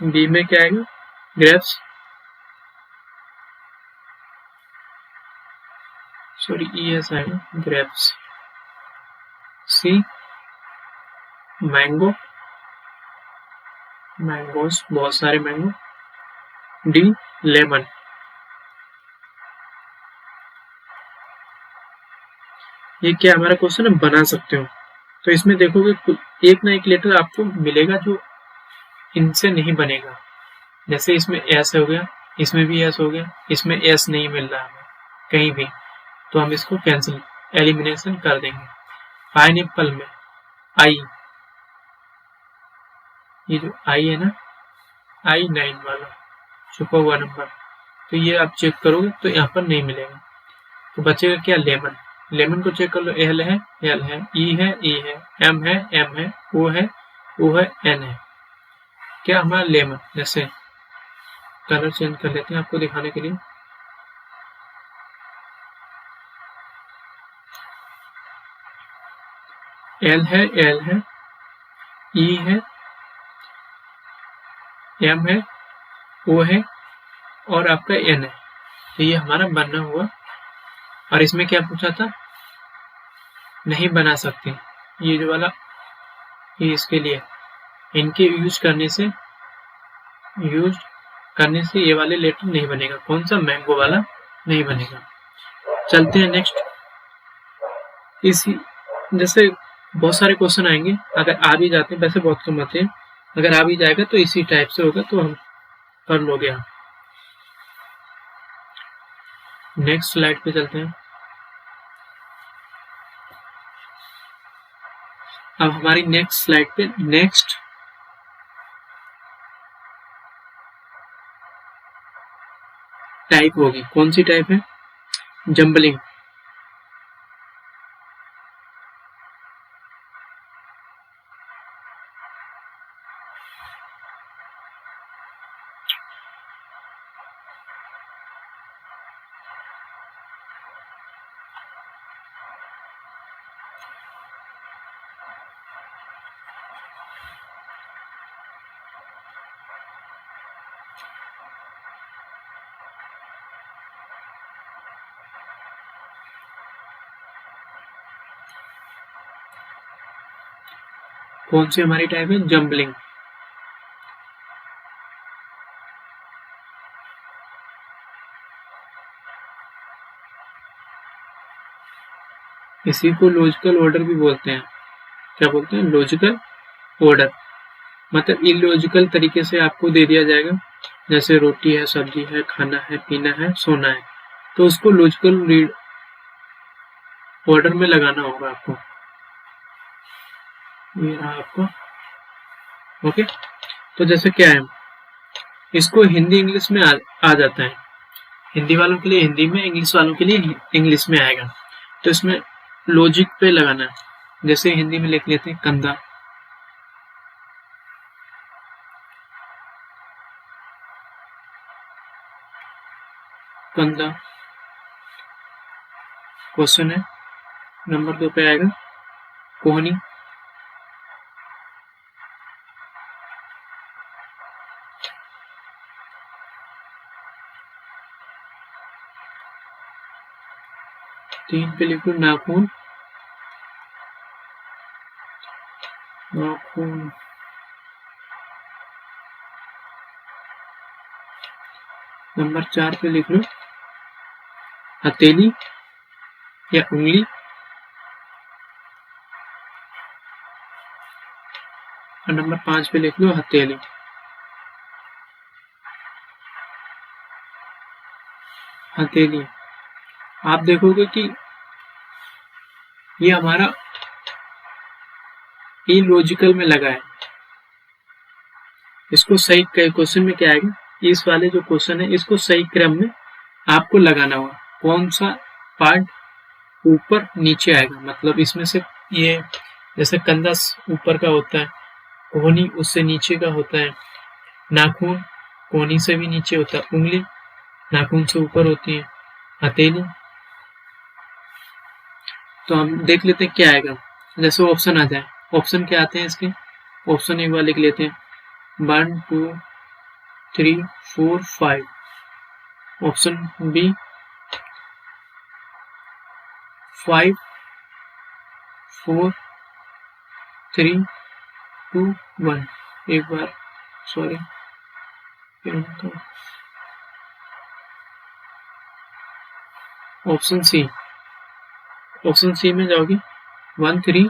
Speaker 1: बी में क्या आएगा, ग्रेप्स, सॉरी ES आएगा, ग्रेप्स। सी मैंगो, मैंगोस, बहुत सारे मैंगो। D lemon. ये क्या हमारा क्वेश्चन है, बना सकते हो। तो इसमें देखोगे एक ना एक लेटर आपको मिलेगा जो इनसे नहीं बनेगा। जैसे इसमें एस हो गया, इसमें भी एस हो गया, इसमें एस नहीं मिल रहा हमें कहीं भी, तो हम इसको कैंसिल एलिमिनेशन कर देंगे। पाइनएप्पल में आई, ये जो आई है ना, I9 वाला छुपा हुआ नंबर, तो ये आप चेक करोगे तो यहाँ पर नहीं मिलेगा। तो बचेगा क्या, लेमन। लेमन को चेक कर लो, एल है, एल है, ई है, ई है, एम है, एम है, ओ है, ओ है, एन है, क्या हमारा लेमन। जैसे कलर चेंज कर लेते हैं आपको दिखाने के लिए। एल है, एल है, ई है, एम है, ओ है और आपका एन है। तो ये हमारा बना हुआ। और इसमें क्या पूछा था, नहीं बना सकते, ये जो वाला ये इसके लिए, इनके यूज करने से ये वाले लेटर नहीं बनेगा। कौन सा, मैंगो वाला नहीं बनेगा। चलते हैं नेक्स्ट। इसी जैसे बहुत सारे क्वेश्चन आएंगे, अगर आ भी जाते हैं, वैसे बहुत कम आते हैं, अगर आ भी जाएगा तो इसी टाइप से होगा, तो हम कर लोगे आप। नेक्स्ट स्लाइड पे चलते हैं। अब हमारी नेक्स्ट स्लाइड पे नेक्स्ट टाइप होगी। कौन सी टाइप है, जंबलिंग। कौन सी हमारी टाइप है, जंबलिंग। इसी को लॉजिकल ऑर्डर भी बोलते हैं। क्या बोलते हैं, लॉजिकल ऑर्डर। मतलब इलॉजिकल तरीके से आपको दे दिया जाएगा, जैसे रोटी है, सब्जी है, खाना है, पीना है, सोना है, तो उसको लॉजिकल रीड ऑर्डर में लगाना होगा आपको। ये रहा आपको। ओके, तो जैसे क्या है, इसको हिंदी इंग्लिश में आ जाता है। हिंदी वालों के लिए हिंदी में, इंग्लिश वालों के लिए इंग्लिश में आएगा। तो इसमें लॉजिक पे लगाना है। जैसे हिंदी में लिख लेते हैं कंधा, कंधा क्वेश्चन है। नंबर 2 पे आएगा कोहनी, तीन पे लिख लो नाखून, नाखून। नंबर 4 पे लिख लो हथेली या उंगली। और नंबर 5 पे लिख लो हथेली। हथेली आप देखोगे कि ये हमारा इलॉजिकल में लगा है। इसको सही क्वेश्चन में क्या आएगा, इस वाले जो क्वेश्चन है इसको सही क्रम में आपको लगाना होगा। कौन सा पार्ट ऊपर नीचे आएगा, मतलब इसमें से ये जैसे कंधा ऊपर का होता है, कोहनी उससे नीचे का होता है, नाखून कोहनी से भी नीचे होता है, उंगली नाखून से ऊपर होती है, हथेली। तो हम देख लेते हैं क्या आएगा। जैसे ऑप्शन आ जाए, ऑप्शन क्या आते हैं इसके, ऑप्शन एक बार लिख लेते हैं 1 2 3 4 5। Option B 5 4 3 2 1। एक बार sorry, option C, option C में जाओगे 1 3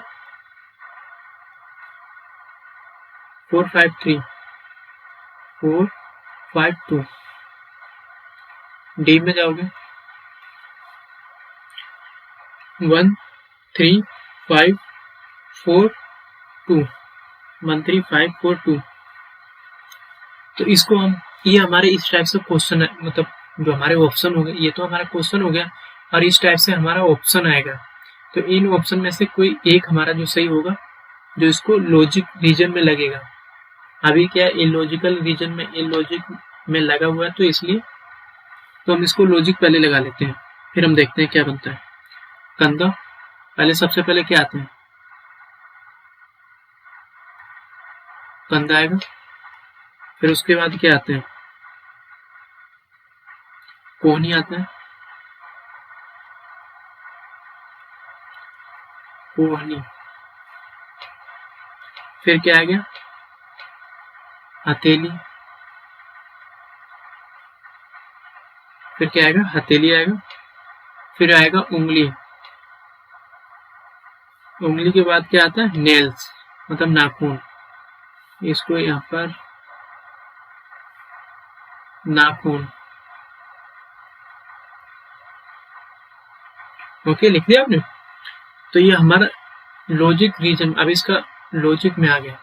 Speaker 1: 4 5 3 4 5 2। डी में जाओगे 1 3 5 4 2 1 3 5 4 2। तो इसको हम, ये हमारे इस टाइप से क्वेश्चन है, मतलब जो हमारे ऑप्शन हो गए, ये तो हमारा क्वेश्चन हो गया, और इस टाइप से हमारा ऑप्शन आएगा। तो इन ऑप्शन में से कोई एक हमारा जो सही होगा, जो इसको लॉजिक रीजन में लगेगा। अभी क्या इलॉजिकल रीजन में, इलॉजिक में लगा हुआ है, तो इसलिए तो हम इसको लॉजिक पहले लगा लेते हैं, फिर हम देखते हैं क्या बनता है। कंधा पहले, सबसे पहले क्या आते हैं, कंधा आएगा। फिर उसके बाद क्या आते हैं, कोहनी आता है, कोहनी। फिर क्या आ गया, हथेली। फिर क्या आएगा, हथेली आएगा। फिर आएगा उंगली। उंगली के बाद क्या आता है, नेल्स, मतलब नाखून। इसको यहाँ पर नाखून। ओके, लिख दिया आपने। तो ये हमारा लॉजिक रीजन, अब इसका लॉजिक में आ गया।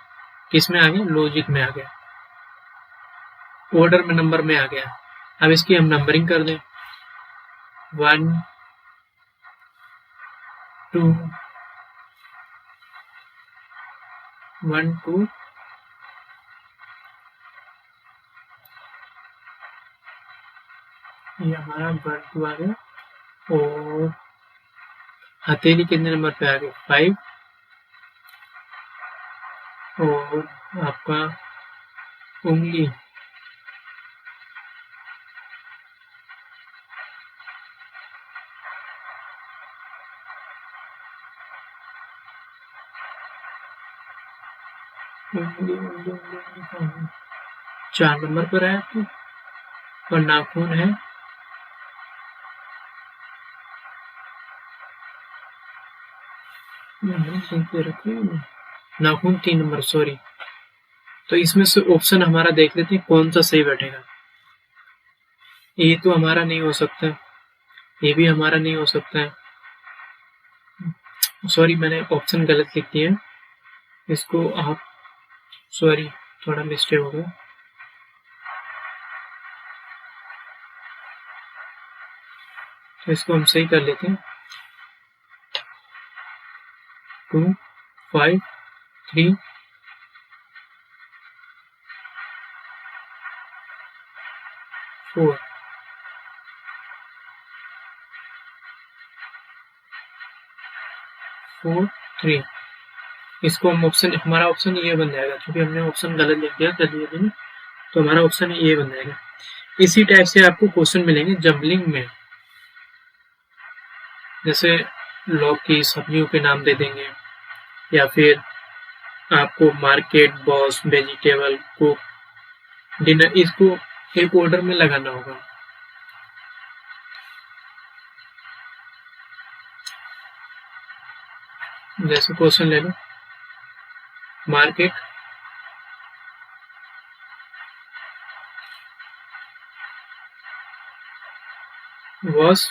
Speaker 1: किस में आ गया, लॉजिक में आ गया, ऑर्डर में, नंबर में आ गया। अब इसकी हम नंबरिंग कर दें 1 2 1 2 ये हमारा 1 2 आ गया। और हथेली कितने नंबर पे आ गया, 5। और आपका उंगली उंगली उंगली उंगली 4 नंबर पर है आपको। और नाखून है नाखून 3 नंबर, सॉरी। तो इसमें से ऑप्शन हमारा देख लेते हैं कौन सा सही बैठेगा। ये तो हमारा नहीं हो सकता, ये भी हमारा नहीं हो सकता है। सॉरी, मैंने ऑप्शन गलत लिख दिया है, इसको आप, सॉरी, थोड़ा मिस्टेक हो गया। तो इसको हम सही कर लेते हैं। 2 5 3 4 4 3। इसको हम ऑप्शन, हमारा ऑप्शन ये बन जाएगा, क्योंकि हमने ऑप्शन गलत लिख दिया कर दिया था, तो हमारा ऑप्शन ये बन जाएगा। इसी टाइप से आपको क्वेश्चन मिलेंगे जंबलिंग में, जैसे लोग की सब्जियों के नाम दे देंगे, या फिर आपको market, boss, vegetable, cook, dinner, इसको एक ऑर्डर में लगाना होगा। जैसे क्वेश्चन ले लो, market, wash,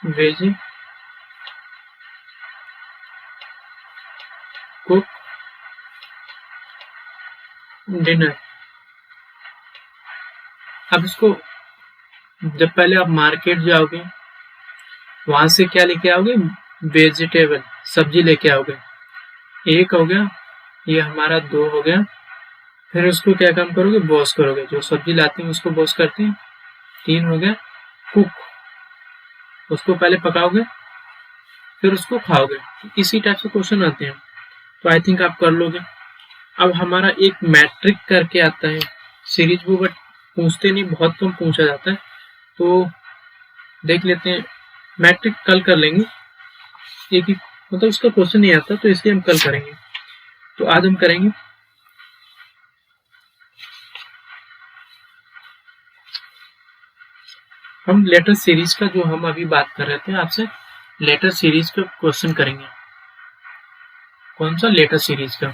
Speaker 1: veggie, cook, dinner. अब इसको, जब पहले आप मार्केट जाओगे, वहां से क्या लेके आओगे, वेजिटेबल, सब्जी लेके आओगे, एक हो गया, ये हमारा 2 हो गया। फिर उसको क्या काम करोगे, वॉश करोगे, जो सब्जी लाते हैं उसको वॉश करते हैं, 3 हो गया। कुक, उसको पहले पकाओगे, फिर उसको खाओगे। इसी टाइप से क्वेश्चन आते हैं, तो आई थिंक आप कर लोगे। अब हमारा एक मैट्रिक करके आता है सीरीज वो, बट पूछते नहीं, बहुत कम पूछा जाता है, तो देख लेते हैं। मैट्रिक कल कर लेंगे, एक ही मतलब उसका क्वेश्चन नहीं आता, तो इसलिए हम कल करेंगे। तो आज हम करेंगे हम लेटर सीरीज का, जो हम अभी बात कर रहे थे आपसे, लेटर सीरीज का क्वेश्चन करेंगे। कौन सा, लेटर सीरीज का।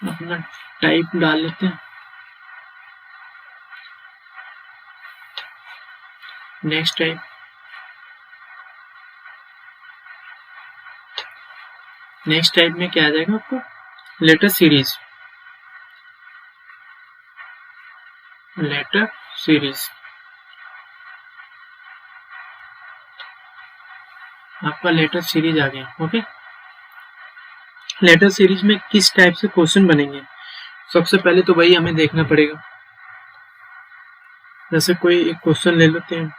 Speaker 1: अपना टाइप डाल लेते हैं, नेक्स्ट टाइप, नेक्स्ट टाइप में क्या आ जाएगा आपको, लेटर सीरीज, लेटर सीरीज। आपका लेटर सीरीज आ गया। ओके, लेटर सीरीज में किस टाइप से क्वेश्चन बनेंगे, सबसे पहले तो वही हमें देखना पड़ेगा। जैसे कोई एक क्वेश्चन ले लेते हैं,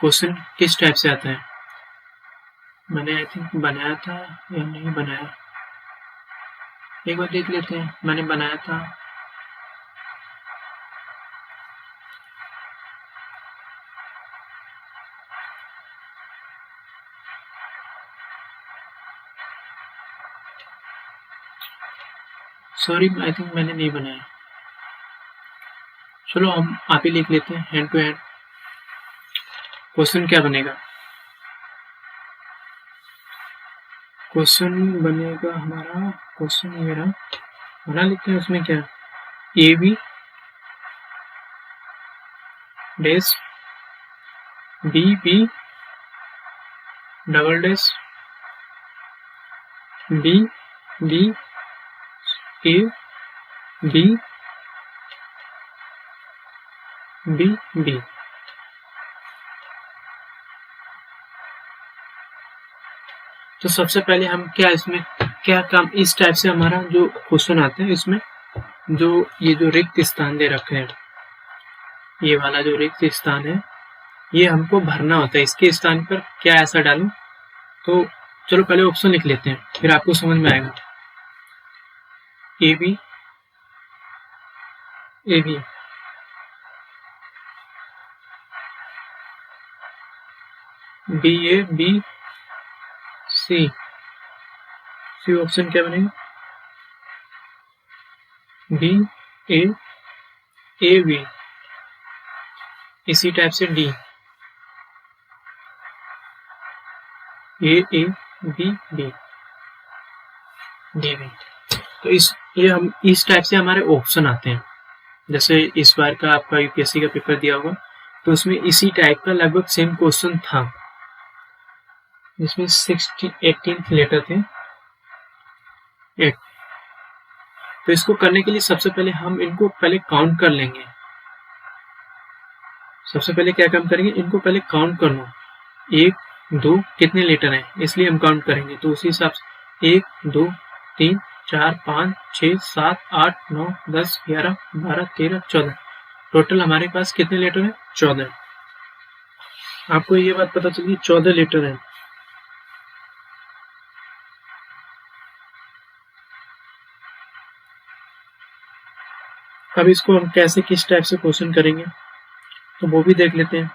Speaker 1: क्वेश्चन किस टाइप से आता है, मैंने आई थिंक बनाया था या नहीं बनाया, एक बार देख लेते हैं। मैंने बनाया था, सॉरी, आई थिंक मैंने नहीं बनाया। चलो हम आप ही लिख लेते हैं, हैंड टू हैंड। क्वेश्चन क्या बनेगा, क्वेश्चन बनेगा हमारा, क्वेश्चन ये रहा, बना लेते हैं। उसमें क्या, A B dash B B double dash B B A B B B. तो सबसे पहले हम क्या, इसमें क्या काम, इस टाइप से हमारा जो क्वेश्चन आता है, इसमें जो ये जो रिक्त स्थान दे रखे हैं, ये वाला जो रिक्त स्थान है, ये हमको भरना होता है। इसके स्थान पर क्या ऐसा डालूं, तो चलो पहले ऑप्शन लिख लेते हैं, फिर आपको समझ में आएगा। A B A B, B A B C, C option क्या बनेगा, बी ए ए बी इसी टाइप से D, A B B, D B. तो ये हम इस टाइप से हमारे ऑप्शन आते हैं। जैसे इस बार का आपका यूपीएससी का पेपर दिया होगा तो उसमें इसी टाइप का लगभग सेम क्वेश्चन था, जिसमें 18 लेटर थे 8। तो इसको करने के लिए सबसे पहले हम इनको पहले काउंट कर लेंगे। सबसे पहले क्या काम करेंगे, इनको पहले काउंट कर लो, 1 2 कितने लेटर हैं, इसलिए हम काउंट करेंगे। तो उसी हिसाब से 1 2 3 4 5 6 7 8 9 10 11 12 13 14, टोटल हमारे पास कितने लेटर हैं, 14। आपको ये बात पता चली 14 लेटर हैं। अब इसको हम कैसे किस टाइप से क्वेश्चन करेंगे तो वो भी देख लेते हैं।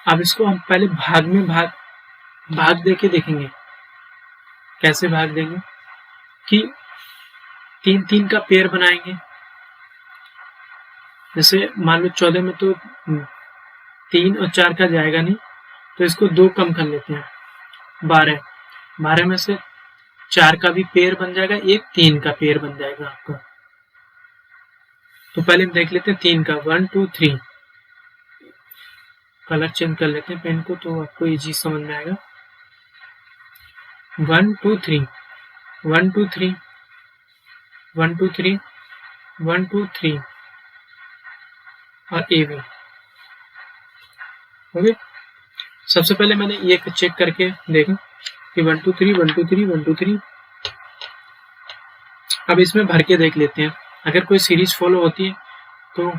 Speaker 1: अब इसको हम पहले भाग में भाग देके देखेंगे। कैसे भाग देंगे कि 3-3 का पेयर बनाएंगे। जैसे मान लो 14 में तो 3 और 4 का जाएगा नहीं, तो इसको 2 कम कर लेते हैं, 12 में से 4 का भी पेयर बन जाएगा, एक 3 का पेयर बन जाएगा आपका। तो पहले देख लेते हैं 3 का, 1 2 3। कलर चेंज कर लेते हैं पेन को तो आपको इजी समझ में आएगा। 1 2 3 1 2 3 1 2 3 1 2 3 और ए भी। ओके, सबसे पहले मैंने ये चेक करके देखा कि 1 2 3 1 2 3 1 2 3। अब इसमें भर के देख लेते हैं, अगर कोई सीरीज फॉलो होती है तो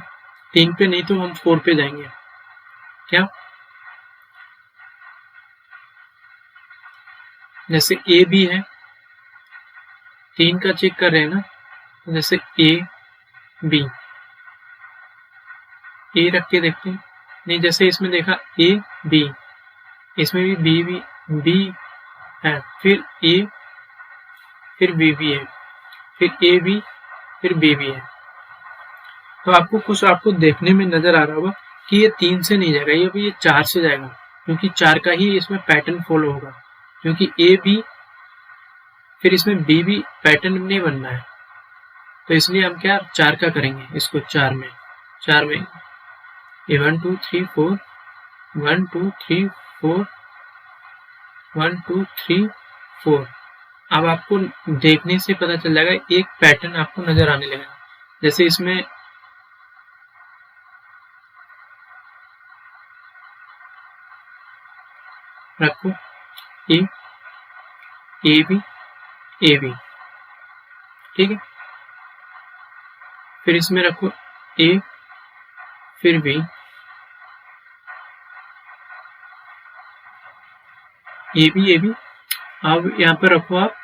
Speaker 1: 3 पे, नहीं तो हम 4 पे जाएंगे। क्या, जैसे ए बी है, 3 का चेक कर रहे हैं ना, तो जैसे ए बी, ए रख के देखते हैं। नहीं, जैसे इसमें देखा ए बी, इसमें भी बी है, फिर ए, फिर बी भी है, फिर ए बी, फिर बी भी है। तो आपको देखने में नजर आ रहा होगा कि ये 3 से नहीं जाएगा, ये 4 से जाएगा, क्योंकि 4 का ही इसमें पैटर्न फॉलो होगा। क्योंकि ए बी फिर इसमें बी भी पैटर्न नहीं बनना है, तो इसलिए हम क्या 4 का करेंगे। इसको 4 में 1 2 3 4 1 2 3 4 1 2 3 4। अब आपको देखने से पता चल जाएगा, एक पैटर्न आपको नजर आने लगेगा। जैसे इसमें रखो ए बी ए बी, ठीक है। फिर इसमें रखो ए, फिर बी, ए बी। अब यहाँ पर रखो आप,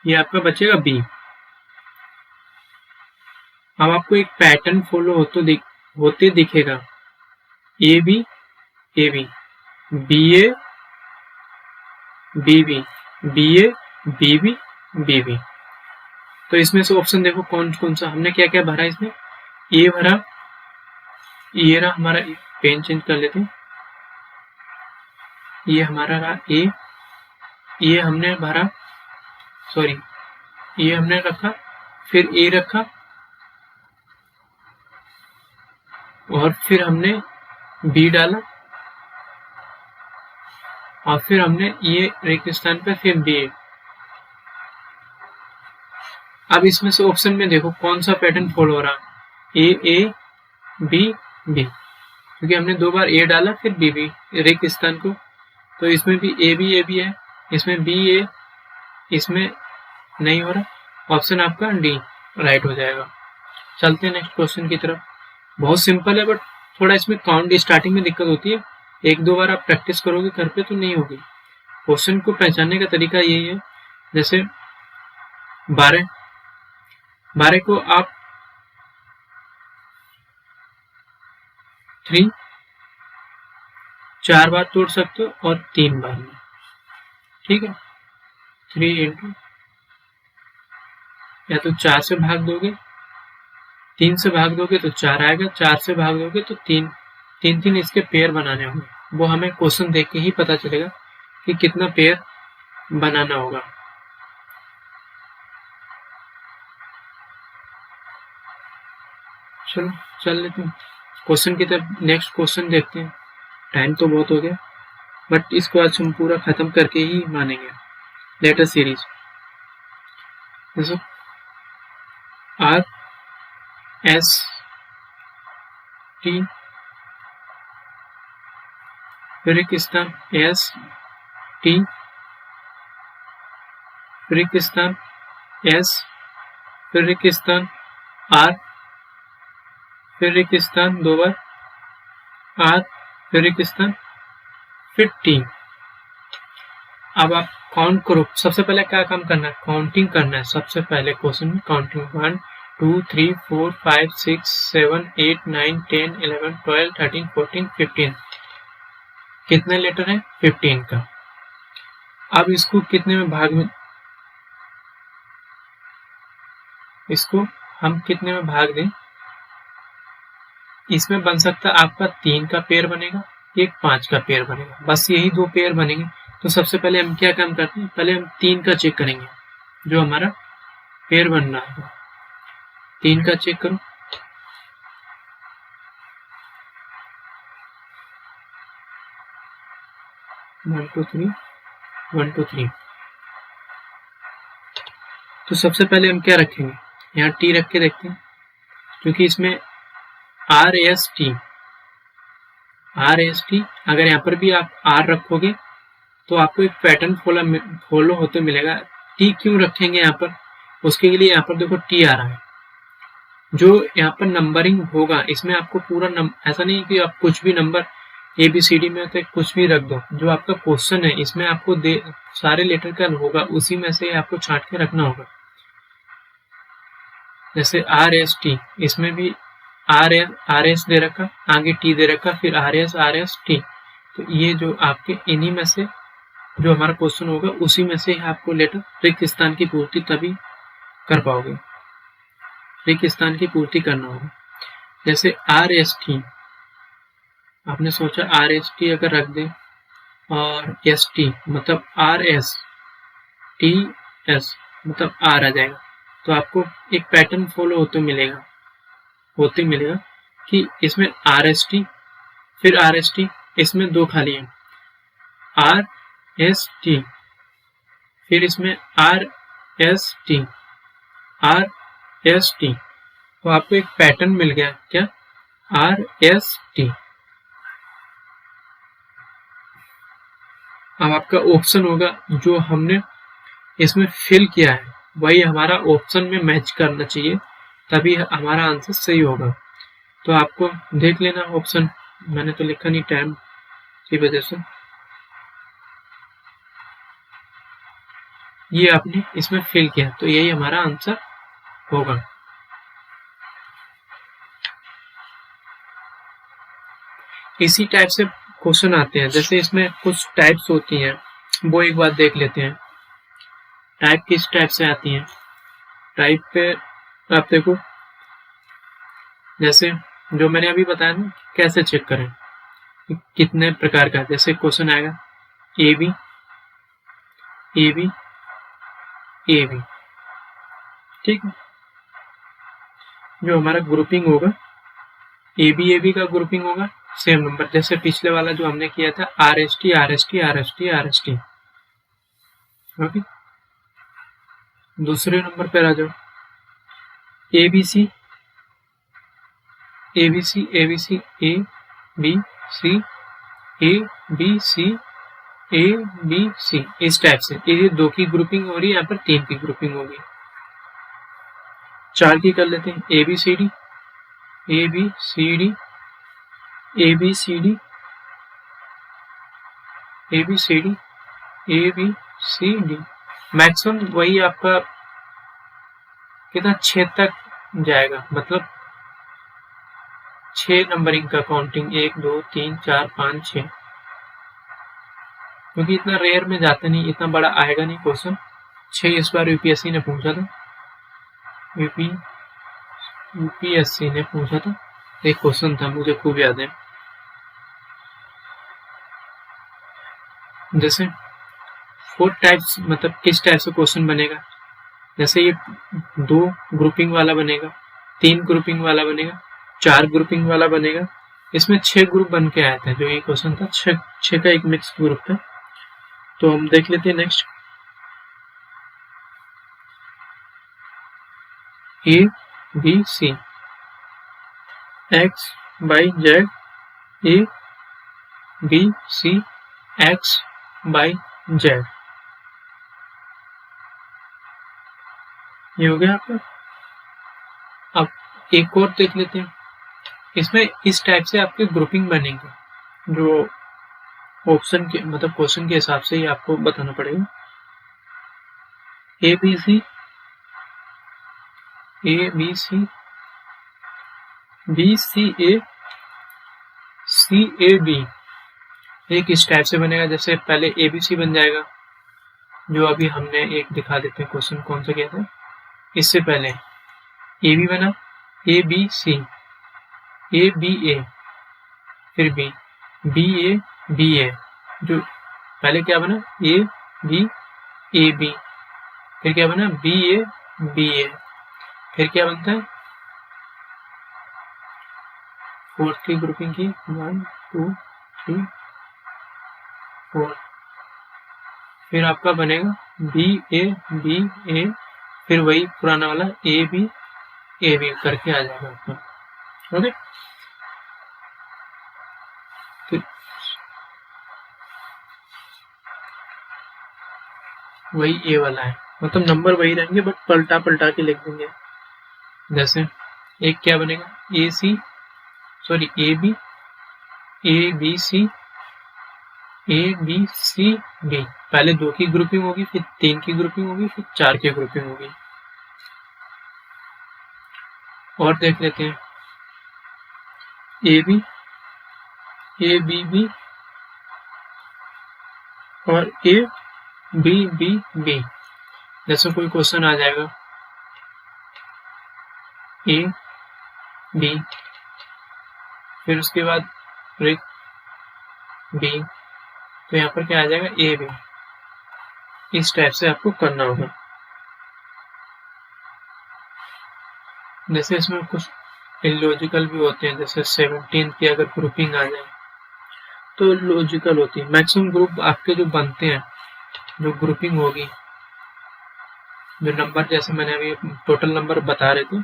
Speaker 1: ये आपका बचेगा बी। अब आपको एक पैटर्न फॉलो होते दिखेगा, A B B A B B, B A B B B B. तो इसमें से ऑप्शन देखो कौन कौन सा हमने क्या क्या भरा। इसमें ए भरा, ये रहा हमारा, पेन चेंज कर लेते हैं, ये हमारा रहा ए, ये हमने भरा, सॉरी ये हमने रखा, फिर ए रखा, और फिर हमने बी डाला, और फिर हमने ये एक स्थान पर फिर बी। अब इसमें से ऑप्शन में देखो कौन सा पैटर्न फॉलो हो रहा, ए बी बी, क्योंकि हमने 2 बार ए डाला फिर बी बी एक स्थान को, तो इसमें भी ए बी है, इसमें बी ए, इसमें नहीं हो रहा। ऑप्शन आपका डी राइट हो जाएगा। चलते हैं नेक्स्ट क्वेश्चन की तरफ। बहुत सिंपल है, बट थोड़ा इसमें काउंट स्टार्टिंग में दिक्कत होती है, 1-2 बार आप प्रैक्टिस करोगे घर पे तो नहीं होगी। क्वेश्चन को पहचानने का तरीका यही है, जैसे 12 को आप 4 बार तोड़ सकते हो और 3 बार में, ठीक है। 3 इंटू, या तो 4 से भाग दोगे 3 से भाग दोगे तो 4 आएगा, 4 से भाग दोगे तो 3, 3 इसके पेयर बनाने होंगे। वो हमें क्वेश्चन देख के ही पता चलेगा कि कितना पेयर बनाना होगा। चलो चल लेते हैं क्वेश्चन की तरफ। नेक्स्ट क्वेश्चन देखते हैं। टाइम तो बहुत हो गया, बट इसको आज हम पूरा खत्म करके ही मानेंगे। Letter series R S T फिरिकिस्तान एस टी फिरिकिस्तान एस फिरिकिस्तान आर फिरिकिस्तान 2 बार आर फिरिकिस्तान फिर टी। अब आप काउंट करो। सबसे पहले क्या काम करना है? काउंटिंग करना है। सबसे पहले क्वेश्चन में काउंटिंग 1 2 3 4 5 6 7 8 9 10 11 12 13 14 15। कितने लेटर है? 15 का। अब इसको कितने में भाग में, इसको हम कितने में भाग दें? इसमें बन सकता है आपका 3 का पेयर बनेगा, एक 5 का पेयर बनेगा, बस यही 2 पेयर बनेंगे। तो सबसे पहले हम क्या काम करते हैं? पहले हम 3 का चेक करेंगे, जो हमारा पेयर बन रहा है। 3 का चेक करो। One two three. तो सबसे पहले हम क्या रखेंगे? यहाँ टी रख के देखते हैं, क्योंकि इसमें आर एस टी अगर यहाँ पर भी आप आर रखोगे तो आपको एक पैटर्न फॉलो होते मिलेगा। टी क्यों रखेंगे यहाँ पर? उसके लिए यहाँ पर देखो टी आ रहा है। जो यहाँ पर नंबरिंग होगा इसमें आपको पूरा ऐसा नहीं कि आप कुछ भी नंबर ABCD में तो कुछ भी रख दो। जो आपका क्वेश्चन है इसमें आपको सारे लेटर का होगा, उसी में से आपको छांट के रखना होगा। जैसे RST, इसमें भी RS दे रखा, आगे T दे रखा, फिर RST। तो ये जो आपके इन्हीं में से जो हमारा क्वेश्चन होगा उसी में से आपको लेटर रिक्त स्थान की पूर्ति तभी कर पाओगे। रिक्त स्थान की पूर्ति करना होगा। जैसे RST, आपने सोचा RST अगर रख दे और ST मतलब RSTS मतलब R आ जाएगा, तो आपको एक पैटर्न फॉलो होते मिलेगा कि इसमें RST फिर RST, इसमें 2 खाली हैं, RST फिर इसमें RST तो आपको एक पैटर्न मिल गया। क्या? RST। अब आपका ऑप्शन होगा जो हमने इसमें फिल किया है वही हमारा ऑप्शन में मैच करना चाहिए, तभी हमारा आंसर सही होगा। तो आपको देख लेना ऑप्शन, मैंने तो लिखा नहीं टाइम की वजह से। ये आपने इसमें फिल किया तो यही हमारा आंसर होगा। इसी टाइप से क्वेश्चन आते हैं। जैसे इसमें कुछ टाइप्स होती हैं, वो एक बार देख लेते हैं। टाइप किस टाइप से आती हैं? टाइप पे आप देखो, जैसे जो मैंने अभी बताया ना कैसे चेक करें कितने प्रकार का। जैसे क्वेश्चन आएगा AB, ठीक है। जो हमारा ग्रुपिंग होगा AB का ग्रुपिंग होगा सेम नंबर, जैसे पिछले वाला जो हमने किया था RST। ओके, दूसरे नंबर पर आ जाओ। ABC A B C A B C इस टाइप से। ये 2 की ग्रुपिंग हो रही है, यहाँ पर 3 की ग्रुपिंग होगी। 4 की कर लेते हैं। ABCD मैक्सिमम वही आपका कितना 6 तक जाएगा, मतलब 6 नंबरिंग का काउंटिंग 1 2 3 4 5 6, क्योंकि इतना रेयर में जाता नहीं, इतना बड़ा आएगा नहीं क्वेश्चन। 6 इस बार UPSC ने पूछा था। यूपीएससी ने पूछा था, एक क्वेश्चन था, मुझे खूब याद है। जैसे 4 टाइप्स, मतलब किस टाइप से क्वेश्चन बनेगा। जैसे ये 2 ग्रुपिंग वाला बनेगा, 3 ग्रुपिंग वाला बनेगा, 4 ग्रुपिंग वाला बनेगा। इसमें 6 ग्रुप बन के आया था। जो ये क्वेश्चन था 6 का एक मिक्स ग्रुप था। तो हम देख लेते हैं next. A B C X by Z, A B C X by Z, ये हो गया आपका। अब एक और देख लेते हैं। इसमें इस टाइप से आपके ग्रुपिंग बनेंगे, जो ऑप्शन के मतलब क्वेश्चन के हिसाब से ही आपको बताना पड़ेगा। A B C, A B C, B C A, C A B, एक इस टाइप से बनेगा। जैसे पहले ए बी सी बन जाएगा, जो अभी हमने एक दिखा देते हैं क्वेश्चन कौन सा किया था। इससे पहले ए बी बना, ए बी सी, ए बी ए, फिर बी, बी ए, जो पहले क्या बना ए बी, फिर क्या बना बी ए, फिर क्या बनता है फोर्थ की ग्रुपिंग की 1 2 3 4, फिर आपका बनेगा बी ए, फिर वही पुराना वाला ए बी करके आ जाएगा आपका। ओके, फिर वही ए वाला है, मतलब नंबर वही रहेंगे बट पलटा पलटा के लिख देंगे। जैसे एक क्या बनेगा A B C, A B C D, पहले 2 की ग्रुपिंग होगी, फिर 3 की ग्रुपिंग होगी, फिर 4 की ग्रुपिंग होगी। और देख लेते हैं ए बी और ए बी। जैसे कोई क्वेश्चन आ जाएगा ए बी, फिर उसके बाद बी, तो यहाँ पर क्या आ जाएगा ए बी। इस टाइप से आपको करना होगा। जैसे इसमें कुछ इलॉजिकल भी होते हैं, जैसे 17 की अगर ग्रुपिंग आ जाए तो लॉजिकल होती है। मैक्सिमम ग्रुप आपके जो बनते हैं, जो ग्रुपिंग होगी, जो नंबर जैसे मैंने अभी टोटल नंबर बता रहे थे,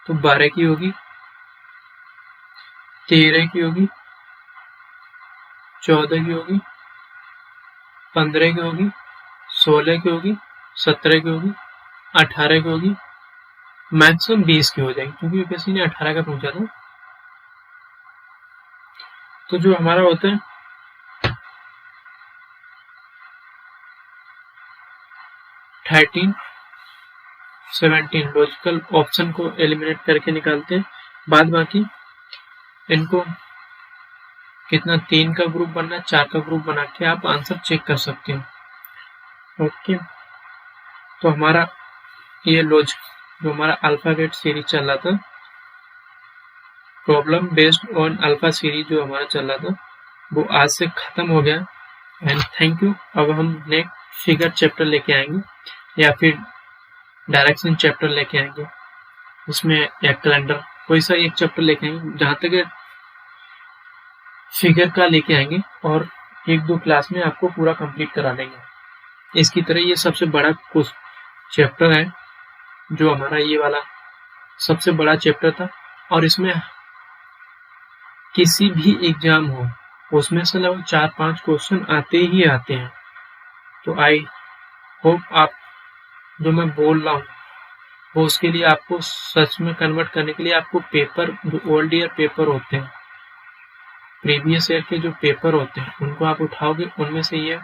Speaker 1: तो 12 की होगी, 13 की होगी, 14 की होगी, 15 की होगी, 16 की होगी, 17 की होगी, 18 की होगी, मैक्सिमम 20 की हो जाएगी, क्योंकि यूपीएससी ने 18 का पूछा था। तो जो हमारा होता है 13 17 लॉजिकल ऑप्शन को एलिमिनेट करके निकालते हैं। बाद बाकी इनको कितना 3 का ग्रुप बनना, 4 का ग्रुप बना के आप आंसर चेक कर सकते हो। ओके, तो हमारा ये जो हमारा अल्फाबेट सीरीज चल रहा था, problem based on alpha series जो हमारा चल रहा था, वो आज से खत्म हो गया। And thank you. अब हम नेक्स्ट फिगर चैप्टर लेके आएंगे या फिर डायरेक्शन चैप्टर लेके आएंगे, उसमें या कैलेंडर, कोई सा एक चैप्टर लेके आएंगे। जहाँ तक फिगर का लेके आएंगे और 1-2 क्लास में आपको पूरा कंप्लीट करा देंगे। इसकी तरह ये सबसे बड़ा चैप्टर है, जो हमारा ये वाला सबसे बड़ा चैप्टर था, और इसमें किसी भी एग्जाम हो उसमें से लगभग 4-5 क्वेश्चन आते ही आते हैं। तो आई होप आप जो मैं बोल रहा हूँ वो उसके लिए आपको सच में कन्वर्ट करने के लिए आपको पेपर, जो ओल्ड ईयर पेपर होते हैं, प्रीवियस ईयर के जो पेपर होते हैं, उनको आप उठाओगे, उनमें से ये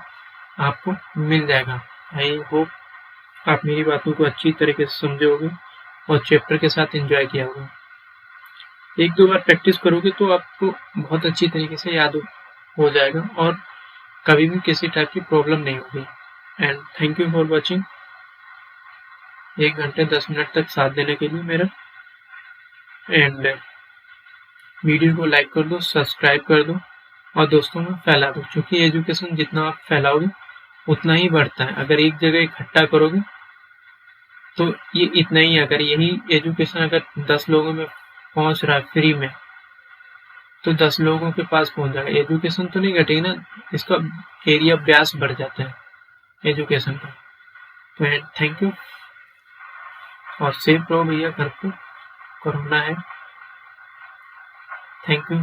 Speaker 1: आपको मिल जाएगा। आई होप आप मेरी बातों को अच्छी तरीके से समझे होगे और चैप्टर के साथ एंजॉय किया होगा। 1-2 बार प्रैक्टिस करोगे तो आपको बहुत अच्छी तरीके से याद हो जाएगा और कभी भी किसी टाइप की प्रॉब्लम नहीं होगी। And thank you for watching. 1 घंटे 10 मिनट तक साथ देने के लिए मेरा। एंड वीडियो को लाइक कर दो, सब्सक्राइब कर दो और दोस्तों में फैला दो, क्योंकि एजुकेशन जितना आप फैलाओगे उतना ही बढ़ता है। अगर एक जगह इकट्ठा करोगे तो ये इतना ही, अगर यही एजुकेशन अगर 10 लोगों में पहुंच रहा है फ्री में, तो 10 लोगों के पास पहुंच जाएगा। एजुकेशन तो नहीं घटेगी ना, इसका एरिया व्यास बढ़ जाता है एजुकेशन का। तो थैंक यू, और सेफ रहो भैया, घर पे कोरोना है। Thank you.